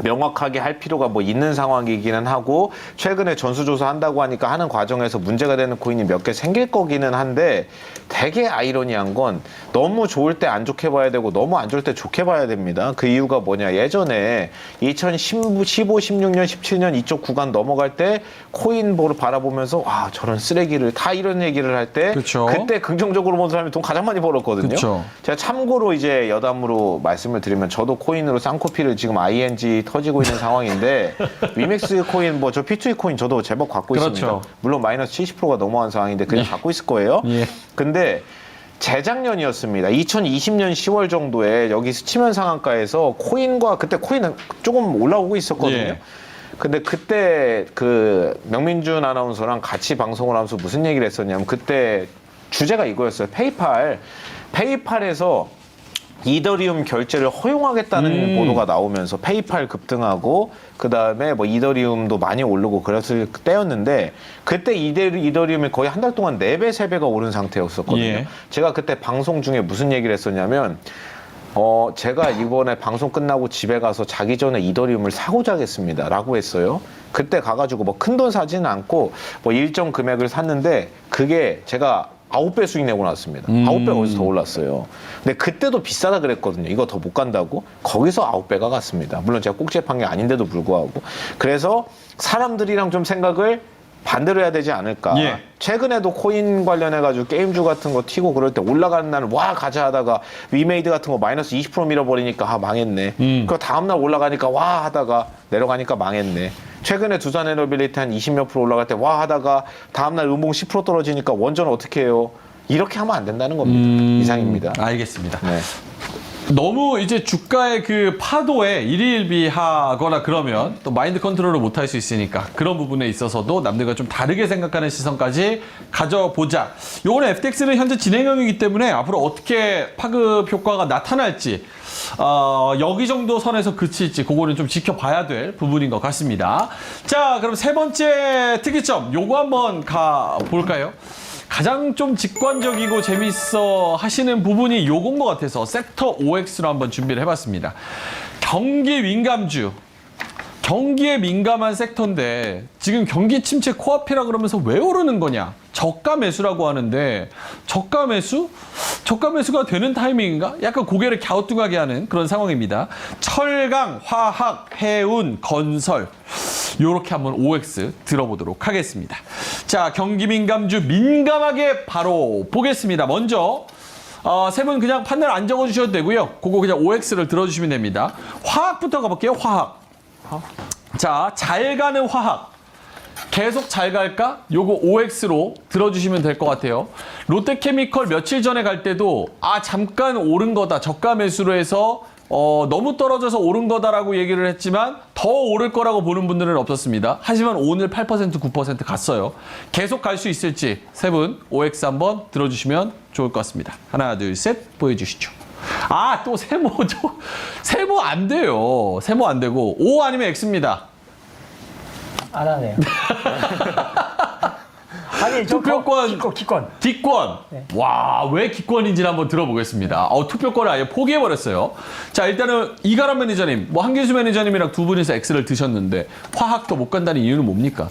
명확하게 할 필요가 뭐 있는 상황이기는 하고 최근에 전수조사 한다고 하니까 하는 과정에서 문제가 되는 코인이 몇 개 생길 거기는 한데 되게 아이러니한 건 너무 좋을 때 안 좋게 봐야 되고 너무 안 좋을 때 좋게 봐야 됩니다. 그 이유가 뭐냐. 예전에 2015, 16년, 17년 이쪽 구간 넘어갈 때 코인 보를 바라보면서 와 저런 쓰레기를 다 이런 얘기를 할 때 그쵸. 그때 긍정적으로 본 사람이 돈 가장 많이 벌었거든요. 그쵸. 제가 참고로 이제 여담으로 말씀을 드리면 저도 코인으로 쌍코피를 지금 ING 터지고 있는 상황인데 위맥스 코인 뭐 저 P2E 코인 저도 제법 갖고 그렇죠. 있습니다. 물론 마이너스 70%가 넘어간 상황인데 그냥 갖고 있을 거예요. 예. 근데 재작년이었습니다. 2020년 10월 정도에 여기 스치면 상한가에서 코인과 그때 코인은 조금 올라오고 있었거든요. 예. 근데 그때 그 명민준 아나운서랑 같이 방송을 하면서 무슨 얘기를 했었냐면 그때 주제가 이거였어요. 페이팔에서 이더리움 결제를 허용하겠다는 보도가 나오면서 페이팔 급등하고 그 다음에 뭐 이더리움도 많이 오르고 그랬을 때였는데 그때 이더리움이 거의 한 달 동안 4배, 3배가 오른 상태였었거든요. 예. 제가 그때 방송 중에 무슨 얘기를 했었냐면 제가 이번에 방송 끝나고 집에 가서 자기 전에 이더리움을 사고자 하겠습니다 라고 했어요. 그때 가가지고 뭐 큰돈 사지는 않고 뭐 일정 금액을 샀는데 그게 제가 9배 수익 내고 났습니다. 9배 어디서 더 올랐어요. 근데 그때도 비싸다 그랬거든요. 이거 더 못 간다고. 거기서 9배가 갔습니다. 물론 제가 꼭지에 판 게 아닌데도 불구하고. 그래서 사람들이랑 좀 생각을 반대로 해야 되지 않을까. 예. 최근에도 코인 관련해가지고 게임주 같은 거 튀고 그럴 때 올라가는 날은 와 가자 하다가 위메이드 같은 거 마이너스 20% 밀어버리니까 아 망했네. 그 다음날 올라가니까 와 하다가 내려가니까 망했네. 최근에 두산에너빌리티 한 20몇 프로 올라갈 때 와 하다가 다음날 음봉 10% 떨어지니까 원전 어떻게 해요? 이렇게 하면 안 된다는 겁니다. 이상입니다. 알겠습니다. 네. 너무 이제 주가의 그 파도에 일희일비하거나 그러면 또 마인드 컨트롤을 못 할 수 있으니까 그런 부분에 있어서도 남들과 좀 다르게 생각하는 시선까지 가져보자. 요거는 FTX는 현재 진행형이기 때문에 앞으로 어떻게 파급 효과가 나타날지 여기 정도 선에서 그칠지 그거는 좀 지켜봐야 될 부분인 것 같습니다. 자, 그럼 세 번째 특이점 요거 한번 가볼까요? 가장 좀 직관적이고 재밌어 하시는 부분이 요건 것 같아서 섹터 OX로 한번 준비를 해봤습니다. 경기 민감주. 경기에 민감한 섹터인데 지금 경기 침체 코앞이라 그러면서 왜 오르는 거냐? 저가 매수라고 하는데 저가 매수? 저가 매수가 되는 타이밍인가? 약간 고개를 갸우뚱하게 하는 그런 상황입니다. 철강, 화학, 해운, 건설 요렇게 한번 OX 들어보도록 하겠습니다. 자, 경기 민감주 민감하게 바로 보겠습니다. 먼저 세 분 그냥 판넬 안 적어주셔도 되고요. 그거 그냥 OX를 들어주시면 됩니다. 화학부터 가볼게요. 화학. 자, 잘 가는 화학. 계속 잘 갈까? 요거 OX로 들어주시면 될 것 같아요. 롯데케미컬 며칠 전에 갈 때도 잠깐 오른 거다. 저가 매수로 해서 너무 떨어져서 오른 거다라고 얘기를 했지만 더 오를 거라고 보는 분들은 없었습니다. 하지만 오늘 8%, 9% 갔어요. 계속 갈 수 있을지 세 분 OX 한번 들어주시면 좋을 것 같습니다. 하나, 둘, 셋 보여주시죠. 또 세모죠. 세모 안 돼요. 세모 안 되고 O 아니면 X입니다. 안 하네요. 아니, 투표권. 기권. 네. 와, 왜 기권인지를 한번 들어보겠습니다. 투표권을 아예 포기해버렸어요. 자, 일단은 이가람 매니저님, 한길수 매니저님이랑 두 분이서 X를 드셨는데 화학 더 못 간다는 이유는 뭡니까?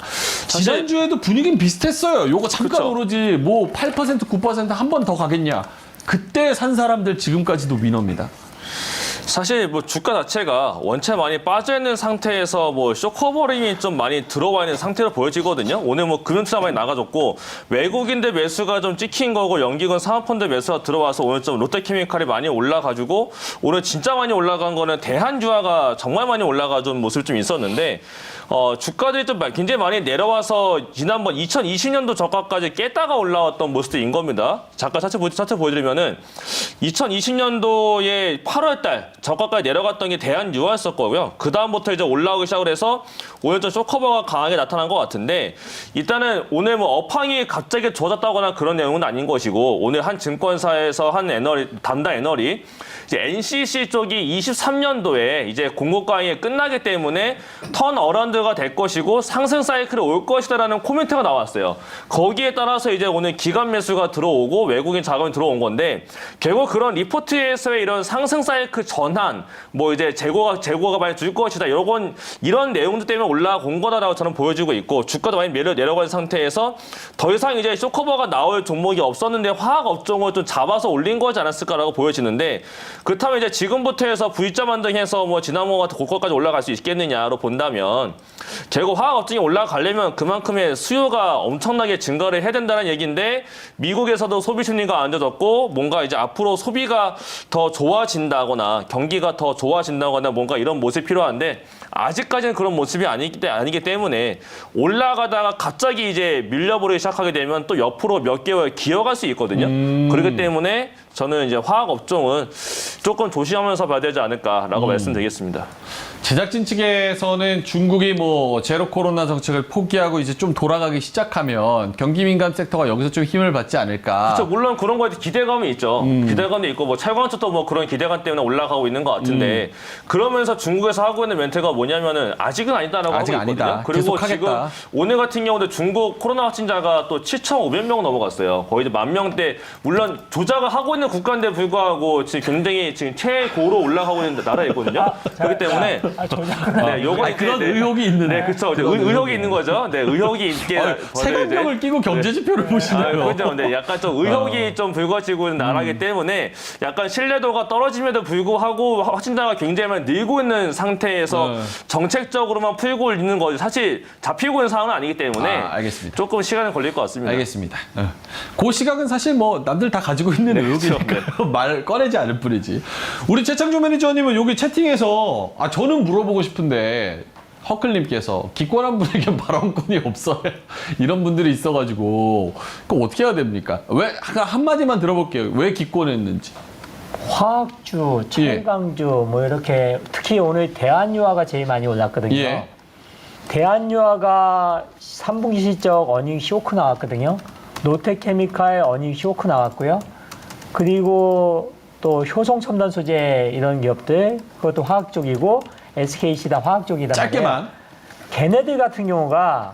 지난주에도 분위기는 비슷했어요. 요거 잠깐 그쵸. 오르지 뭐 8%, 9% 한 번 더 가겠냐. 그때 산 사람들 지금까지도 위너입니다. 사실 뭐 주가 자체가 원체 많이 빠져있는 상태에서 뭐 쇼커버링이 좀 많이 들어와 있는 상태로 보여지거든요. 오늘 뭐 금융투자 많이 나가졌고 외국인들 매수가 좀 찍힌 거고 연기군 사모펀드 매수가 들어와서 오늘 좀 롯데케미칼이 많이 올라가지고 오늘 진짜 많이 올라간 거는 대한유화가 정말 많이 올라가준 모습이 좀 있었는데 주가들이 좀 굉장히 많이 내려와서 지난번 2020년도 저가까지 깼다가 올라왔던 모습인 겁니다. 잠깐 차트 보여드리면은 2020년도에 8월 달 저가까지 내려갔던 게 대한유화였을 거고요. 그 다음부터 이제 올라오기 시작을 해서 오늘 좀 쇼커버가 강하게 나타난 것 같은데 일단은 오늘 뭐 업황이 갑자기 좋아졌다거나 그런 내용은 아닌 것이고 오늘 한 증권사에서 한 담당 애널이 이제 NCC 쪽이 23년도에 이제 공급 과잉이 끝나기 때문에 턴 어라운드가 될 것이고 상승 사이클이 올 것이다라는 코멘트가 나왔어요. 거기에 따라서 이제 오늘 기관 매수가 들어오고 외국인 자금이 들어온 건데 결국 그런 리포트에서의 이런 상승 사이클 전 전환, 뭐 이제 재고가 많이 줄 것이다. 이런 내용들 때문에 올라온 거다라고 저는 보여지고 있고 주가도 많이 내려간 상태에서 더 이상 이제 쇼커버가 나올 종목이 없었는데 화학 업종을 좀 잡아서 올린 거지 않았을까라고 보여지는데 그렇다면 이제 지금부터 해서 V자 반등해서 뭐 지난번 같은 고가까지 올라갈 수 있겠느냐로 본다면 결국 화학 업종이 올라가려면 그만큼의 수요가 엄청나게 증가를 해야 된다는 얘기인데 미국에서도 소비 심리가 안 좋아졌고 뭔가 이제 앞으로 소비가 더 좋아진다거나 경기가 더 좋아진다거나 뭔가 이런 모습이 필요한데 아직까지는 그런 모습이 아니기 때문에 올라가다가 갑자기 이제 밀려버리기 시작하게 되면 또 옆으로 몇 개월 기어갈 수 있거든요. 그렇기 때문에 저는 이제 화학 업종은 조금 조심하면서 봐야 되지 않을까라고 말씀드리겠습니다. 제작진 측에서는 중국이 뭐 제로 코로나 정책을 포기하고 이제 좀 돌아가기 시작하면 경기 민감 섹터가 여기서 좀 힘을 받지 않을까. 그렇죠. 물론 그런 거에 기대감이 있죠. 기대감도 있고 뭐 철강쪽도 뭐 그런 기대감 때문에 올라가고 있는 것 같은데 그러면서 중국에서 하고 있는 멘트가 뭐냐면은 아직은 아니다라고 아직 하고 있거든요. 아니다. 그리고 계속 지금 하겠다. 오늘 같은 경우도 중국 코로나 확진자가 또 7,500명 넘어갔어요. 거의 이제 10,000명대. 물론 조작을 하고 있는 국가인데 불구하고 지금 굉장히 지금 최고로 올라가고 있는 나라이거든요. 그렇기 때문에 네, 요거 아니, 그런 의혹이 있는. 네, 그렇죠. 의혹이 있는 거죠. 네, 의혹이 있게 색안경을 끼고 경제 지표를 보시네요. 그렇죠. 네, 약간 좀 의혹이 좀 불거지고 있는 나라이기 때문에 약간 신뢰도가 떨어짐에도 불구하고 확진자가 굉장히 많이 늘고 있는 상태에서 정책적으로만 풀고 있는 거지 사실 잡히고 있는 상황은 아니기 때문에 알겠습니다. 조금 시간이 걸릴 것 같습니다. 알겠습니다. 그 시각은 사실 뭐 남들 다 가지고 있는 의혹이니까 말 꺼내지 않을 뿐이지. 우리 최창조 매니저님은 여기 채팅에서 저는 물어보고 싶은데 허클님께서 기권한 분에게 발언권이 없어요. 이런 분들이 있어가지고 그거 어떻게 해야 됩니까? 왜 한마디만 들어볼게요. 왜 기권했는지. 화학주, 철강주 뭐 이렇게 특히 오늘 대한유화가 제일 많이 올랐거든요. 예. 대한유화가 3분기 실적 어닝 쇼크 나왔거든요. 롯데케미칼 어닝 쇼크 나왔고요. 그리고 또 효성첨단 소재 이런 기업들 그것도 화학 쪽이고 SKC다 화학 쪽이다. 짧게만. 걔네들 같은 경우가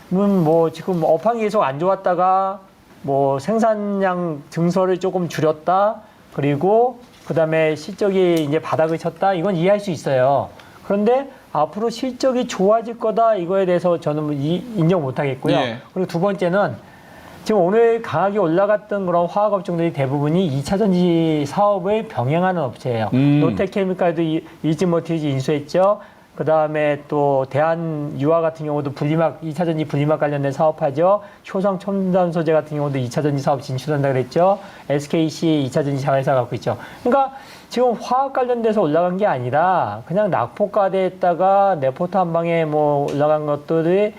뭐 지금 업황이 계속 안 좋았다가 뭐 생산량 증설을 조금 줄였다. 그리고 그다음에 실적이 이제 바닥을 쳤다. 이건 이해할 수 있어요. 그런데 앞으로 실적이 좋아질 거다. 이거에 대해서 저는 인정 못 하겠고요. 예. 그리고 두 번째는 지금 오늘 강하게 올라갔던 그런 화학 업종들이 대부분이 2차 전지 사업을 병행하는 업체예요. 롯데케미칼도 이즈모티지 인수했죠. 그 다음에 또 대한유화 같은 경우도 2차 전지 분리막 관련된 사업하죠. 효성 첨단 소재 같은 경우도 2차 전지 사업 진출한다 그랬죠. SKC 2차 전지 자회사 갖고 있죠. 그러니까 지금 화학 관련돼서 올라간 게 아니라 그냥 낙폭과대했다가 네포트 한 방에 뭐 올라간 것들이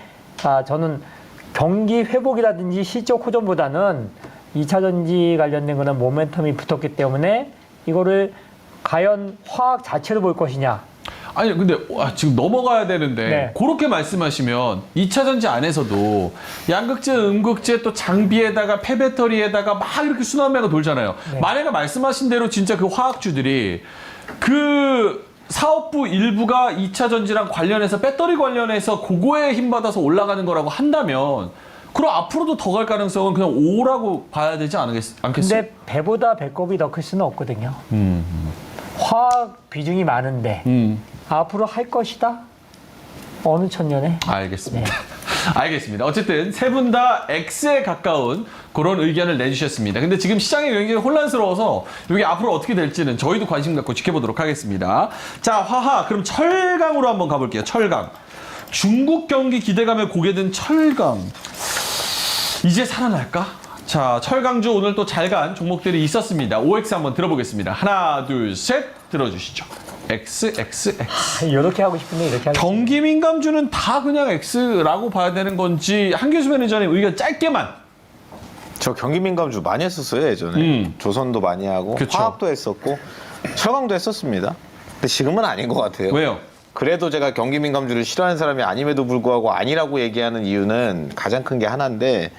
저는 경기 회복이라든지 실적 호전보다는 2차 전지 관련된 거는 모멘텀이 붙었기 때문에 이거를 과연 화학 자체로 볼 것이냐. 아니 근데 지금 넘어가야 되는데 네. 그렇게 말씀하시면 2차 전지 안에서도 양극재, 음극재 또 장비에다가 폐배터리에다가 막 이렇게 순환매가 돌잖아요. 네. 만약에 말씀하신 대로 진짜 그 화학주들이 그 사업부 일부가 2차 전지랑 관련해서 배터리 관련해서 그거에 힘받아서 올라가는 거라고 한다면 그럼 앞으로도 더 갈 가능성은 그냥 5라고 봐야 되지 않겠어요? 근데 배보다 배꼽이 더 클 수는 없거든요. 화학 비중이 많은데 앞으로 할 것이다? 어느 천년에? 알겠습니다. 알겠습니다. 어쨌든 세 분 다 X에 가까운 그런 의견을 내주셨습니다. 근데 지금 시장이 굉장히 혼란스러워서 이게 앞으로 어떻게 될지는 저희도 관심 갖고 지켜보도록 하겠습니다. 자, 화학. 그럼 철강으로 한번 가볼게요. 철강. 중국 경기 기대감에 고개 든 철강. 이제 살아날까? 자, 철강주 오늘 또 잘 간 종목들이 있었습니다. OX 한번 들어보겠습니다. 하나, 둘, 셋 들어주시죠. X. 이렇게 하고 싶은데 이렇게 하고 경기 민감주는 다 그냥 X라고 봐야 되는 건지 한교수 매니저님 의견 짧게만. 저 경기 민감주 많이 했었어요 예전에. 조선도 많이 하고 그쵸. 화학도 했었고 철강도 했었습니다. 근데 지금은 아닌 것 같아요. 왜요? 그래도 제가 경기 민감주를 싫어하는 사람이 아님에도 불구하고 아니라고 얘기하는 이유는 가장 큰 게 하나인데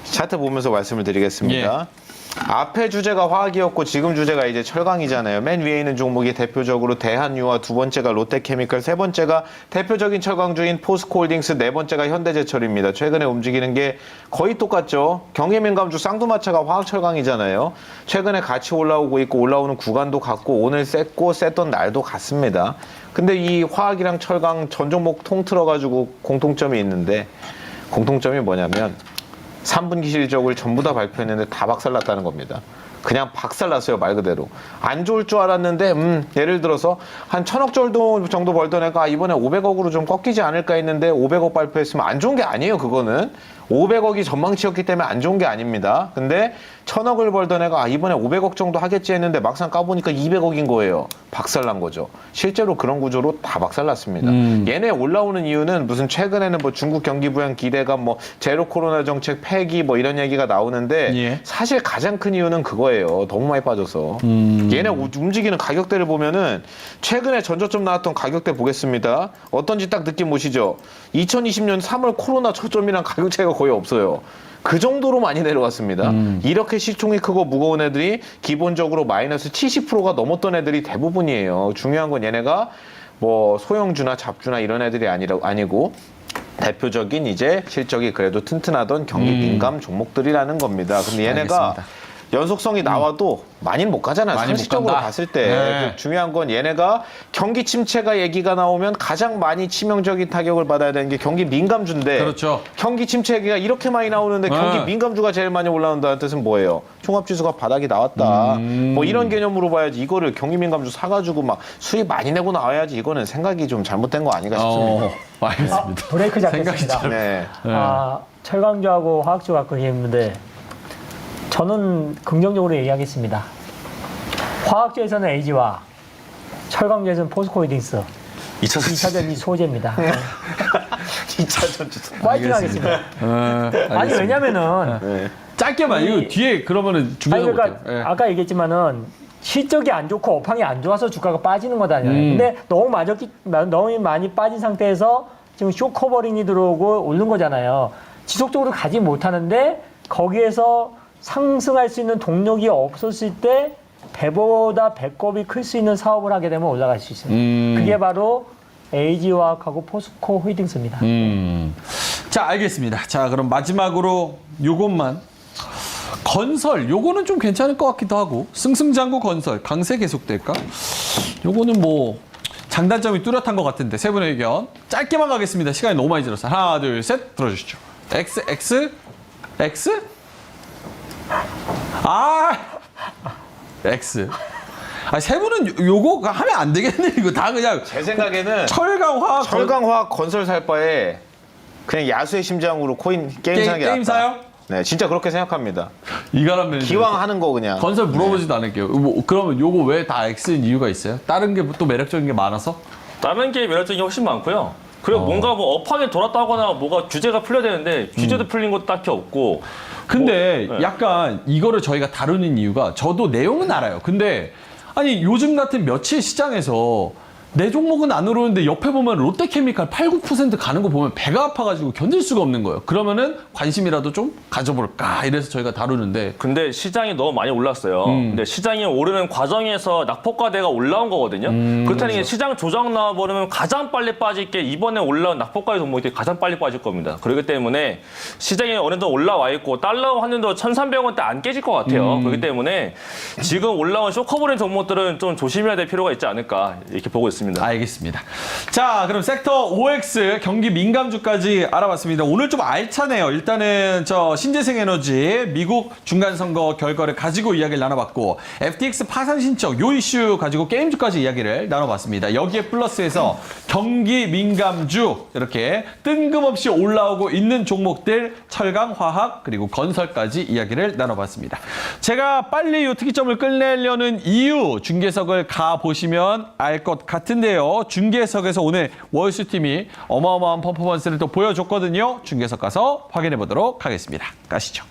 차트 보면서 말씀을 드리겠습니다. 앞에 주제가 화학이었고 지금 주제가 이제 철강이잖아요. 맨 위에 있는 종목이 대표적으로 대한유화, 두 번째가 롯데케미칼, 세 번째가 대표적인 철강주인 포스코홀딩스, 네 번째가 현대제철입니다. 최근에 움직이는 게 거의 똑같죠. 경기민감주 쌍두마차가 화학철강이잖아요. 최근에 같이 올라오고 있고 올라오는 구간도 같고 오늘 셌던 날도 같습니다. 근데 이 화학이랑 철강 전 종목 통틀어가지고 공통점이 있는데 공통점이 뭐냐면 3분기 실적을 전부 다 발표했는데 다 박살났다는 겁니다. 그냥 박살났어요, 말 그대로. 안 좋을 줄 알았는데 예를 들어서 한 1,000억 정도 벌던 애가 이번에 500억으로 좀 꺾이지 않을까 했는데 500억 발표했으면 안 좋은 게 아니에요, 그거는. 500억이 전망치였기 때문에 안 좋은 게 아닙니다. 근데 1,000억을 벌던 애가 이번에 500억 정도 하겠지 했는데 막상 까보니까 200억인 거예요. 박살난 거죠. 실제로 그런 구조로 다 박살났습니다. 얘네 올라오는 이유는 무슨 최근에는 뭐 중국 경기 부양 기대감, 뭐 제로 코로나 정책 폐기 뭐 이런 얘기가 나오는데 예. 사실 가장 큰 이유는 그거예요. 너무 많이 빠져서. 얘네 움직이는 가격대를 보면은 최근에 전저점 나왔던 가격대 보겠습니다. 어떤지 딱 느낌 오시죠? 2020년 3월 코로나 저점이랑 가격 차이가 거의 없어요. 그 정도로 많이 내려갔습니다. 이렇게 시총이 크고 무거운 애들이 기본적으로 마이너스 70%가 넘었던 애들이 대부분이에요. 중요한 건 얘네가 뭐 소형주나 잡주나 이런 애들이 아니고 대표적인 이제 실적이 그래도 튼튼하던 경기 민감 종목들이라는 겁니다. 근데 얘네가 알겠습니다. 연속성이 나와도 많이는 못 가잖아요. 많이 못 상식적으로 간다. 봤을 때. 네. 중요한 건 얘네가 경기 침체가 얘기가 나오면 가장 많이 치명적인 타격을 받아야 되는 게 경기 민감주인데 그렇죠. 경기 침체 얘기가 이렇게 많이 나오는데 네. 경기 민감주가 제일 많이 올라온다는 뜻은 뭐예요? 종합지수가 바닥이 나왔다. 뭐 이런 개념으로 봐야지 이거를 경기 민감주 사가지고 막 수익 많이 내고 나와야지 이거는 생각이 좀 잘못된 거 아닌가 싶습니다. 알겠습니다. 브레이크 잡겠습니다. 생각이 네. 철강주하고 화학주 갖고 있는데 저는 긍정적으로 얘기하겠습니다. 화학주에서는 LG와 철강주에서는 포스코홀딩스 2차전이 소재입니다. 2차전 주소. 파이팅 하겠습니다. 아니 왜냐면은 짧게만 이거 뒤에 그러면은 준비해 아니, 볼게요. 그러니까 아까 얘기했지만은 실적이 안 좋고 업황이 안 좋아서 주가가 빠지는 거잖아요. 근데 너무 많이 빠진 상태에서 지금 쇼커버링이 들어오고 오른 거잖아요. 지속적으로 가지 못하는데 거기에서 상승할 수 있는 동력이 없었을 때 배보다 배꼽이 클 수 있는 사업을 하게 되면 올라갈 수 있어요. 그게 바로 LG화학하고 포스코 홀딩스입니다. 자, 알겠습니다. 자, 그럼 마지막으로 요것만 건설, 요거는 좀 괜찮을 것 같기도 하고 승승장구 건설, 강세 계속될까? 요거는 뭐 장단점이 뚜렷한 것 같은데 세 분의 의견 짧게만 가겠습니다. 시간이 너무 많이 들었어요. 하나, 둘, 셋 들어주시죠. X? X. 세 분은 요거 하면 안 되겠네. 이거 다 그냥 제 생각에는 철강화학 건설 살 바에 그냥 야수의 심장으로 게임 사는 게 낫다. 게임 사요? 네, 진짜 그렇게 생각합니다. 이가람 매니저. 기왕 하는 거 그냥. 건설 물어보지도 않을게요. 뭐, 그러면 요거 왜 다 X인 이유가 있어요? 다른 게 또 매력적인 게 많아서? 다른 게 매력적인 게 훨씬 많고요. 그리고 뭔가 뭐 업황이 돌았다거나 뭐가 규제가 풀려야 되는데 규제도 풀린 것도 딱히 없고. 근데 뭐, 네. 약간 이거를 저희가 다루는 이유가 저도 내용은 알아요. 근데 아니 요즘 같은 며칠 시장에서 내 종목은 안 오르는데 옆에 보면 롯데케미칼 8, 9% 가는 거 보면 배가 아파가지고 견딜 수가 없는 거예요. 그러면은 관심이라도 좀 가져볼까 이래서 저희가 다루는데 근데 시장이 너무 많이 올랐어요. 근데 시장이 오르는 과정에서 낙폭과대가 올라온 거거든요. 그렇다는 게 시장 조정 나와버리면 가장 빨리 빠질 게 이번에 올라온 낙폭과대 종목이 가장 빨리 빠질 겁니다. 그렇기 때문에 시장이 어느 정도 올라와 있고 달러 환율도 1,300원대 안 깨질 것 같아요. 그렇기 때문에 지금 올라온 쇼커버린 종목들은 좀 조심해야 될 필요가 있지 않을까 이렇게 보고 있습니다. 알겠습니다. 자, 그럼 섹터 OX 경기 민감주까지 알아봤습니다. 오늘 좀 알차네요. 일단은 저 신재생에너지 미국 중간선거 결과를 가지고 이야기를 나눠봤고 FTX 파산 신청 요 이슈 가지고 게임주까지 이야기를 나눠봤습니다. 여기에 플러스해서 경기 민감주 이렇게 뜬금없이 올라오고 있는 종목들 철강, 화학 그리고 건설까지 이야기를 나눠봤습니다. 제가 빨리 이 특이점을 끝내려는 이유 중계석을 가보시면 알 것 같은데요. 중계석에서 오늘 월수팀이 어마어마한 퍼포먼스를 또 보여줬거든요. 중계석 가서 확인해 보도록 하겠습니다. 가시죠.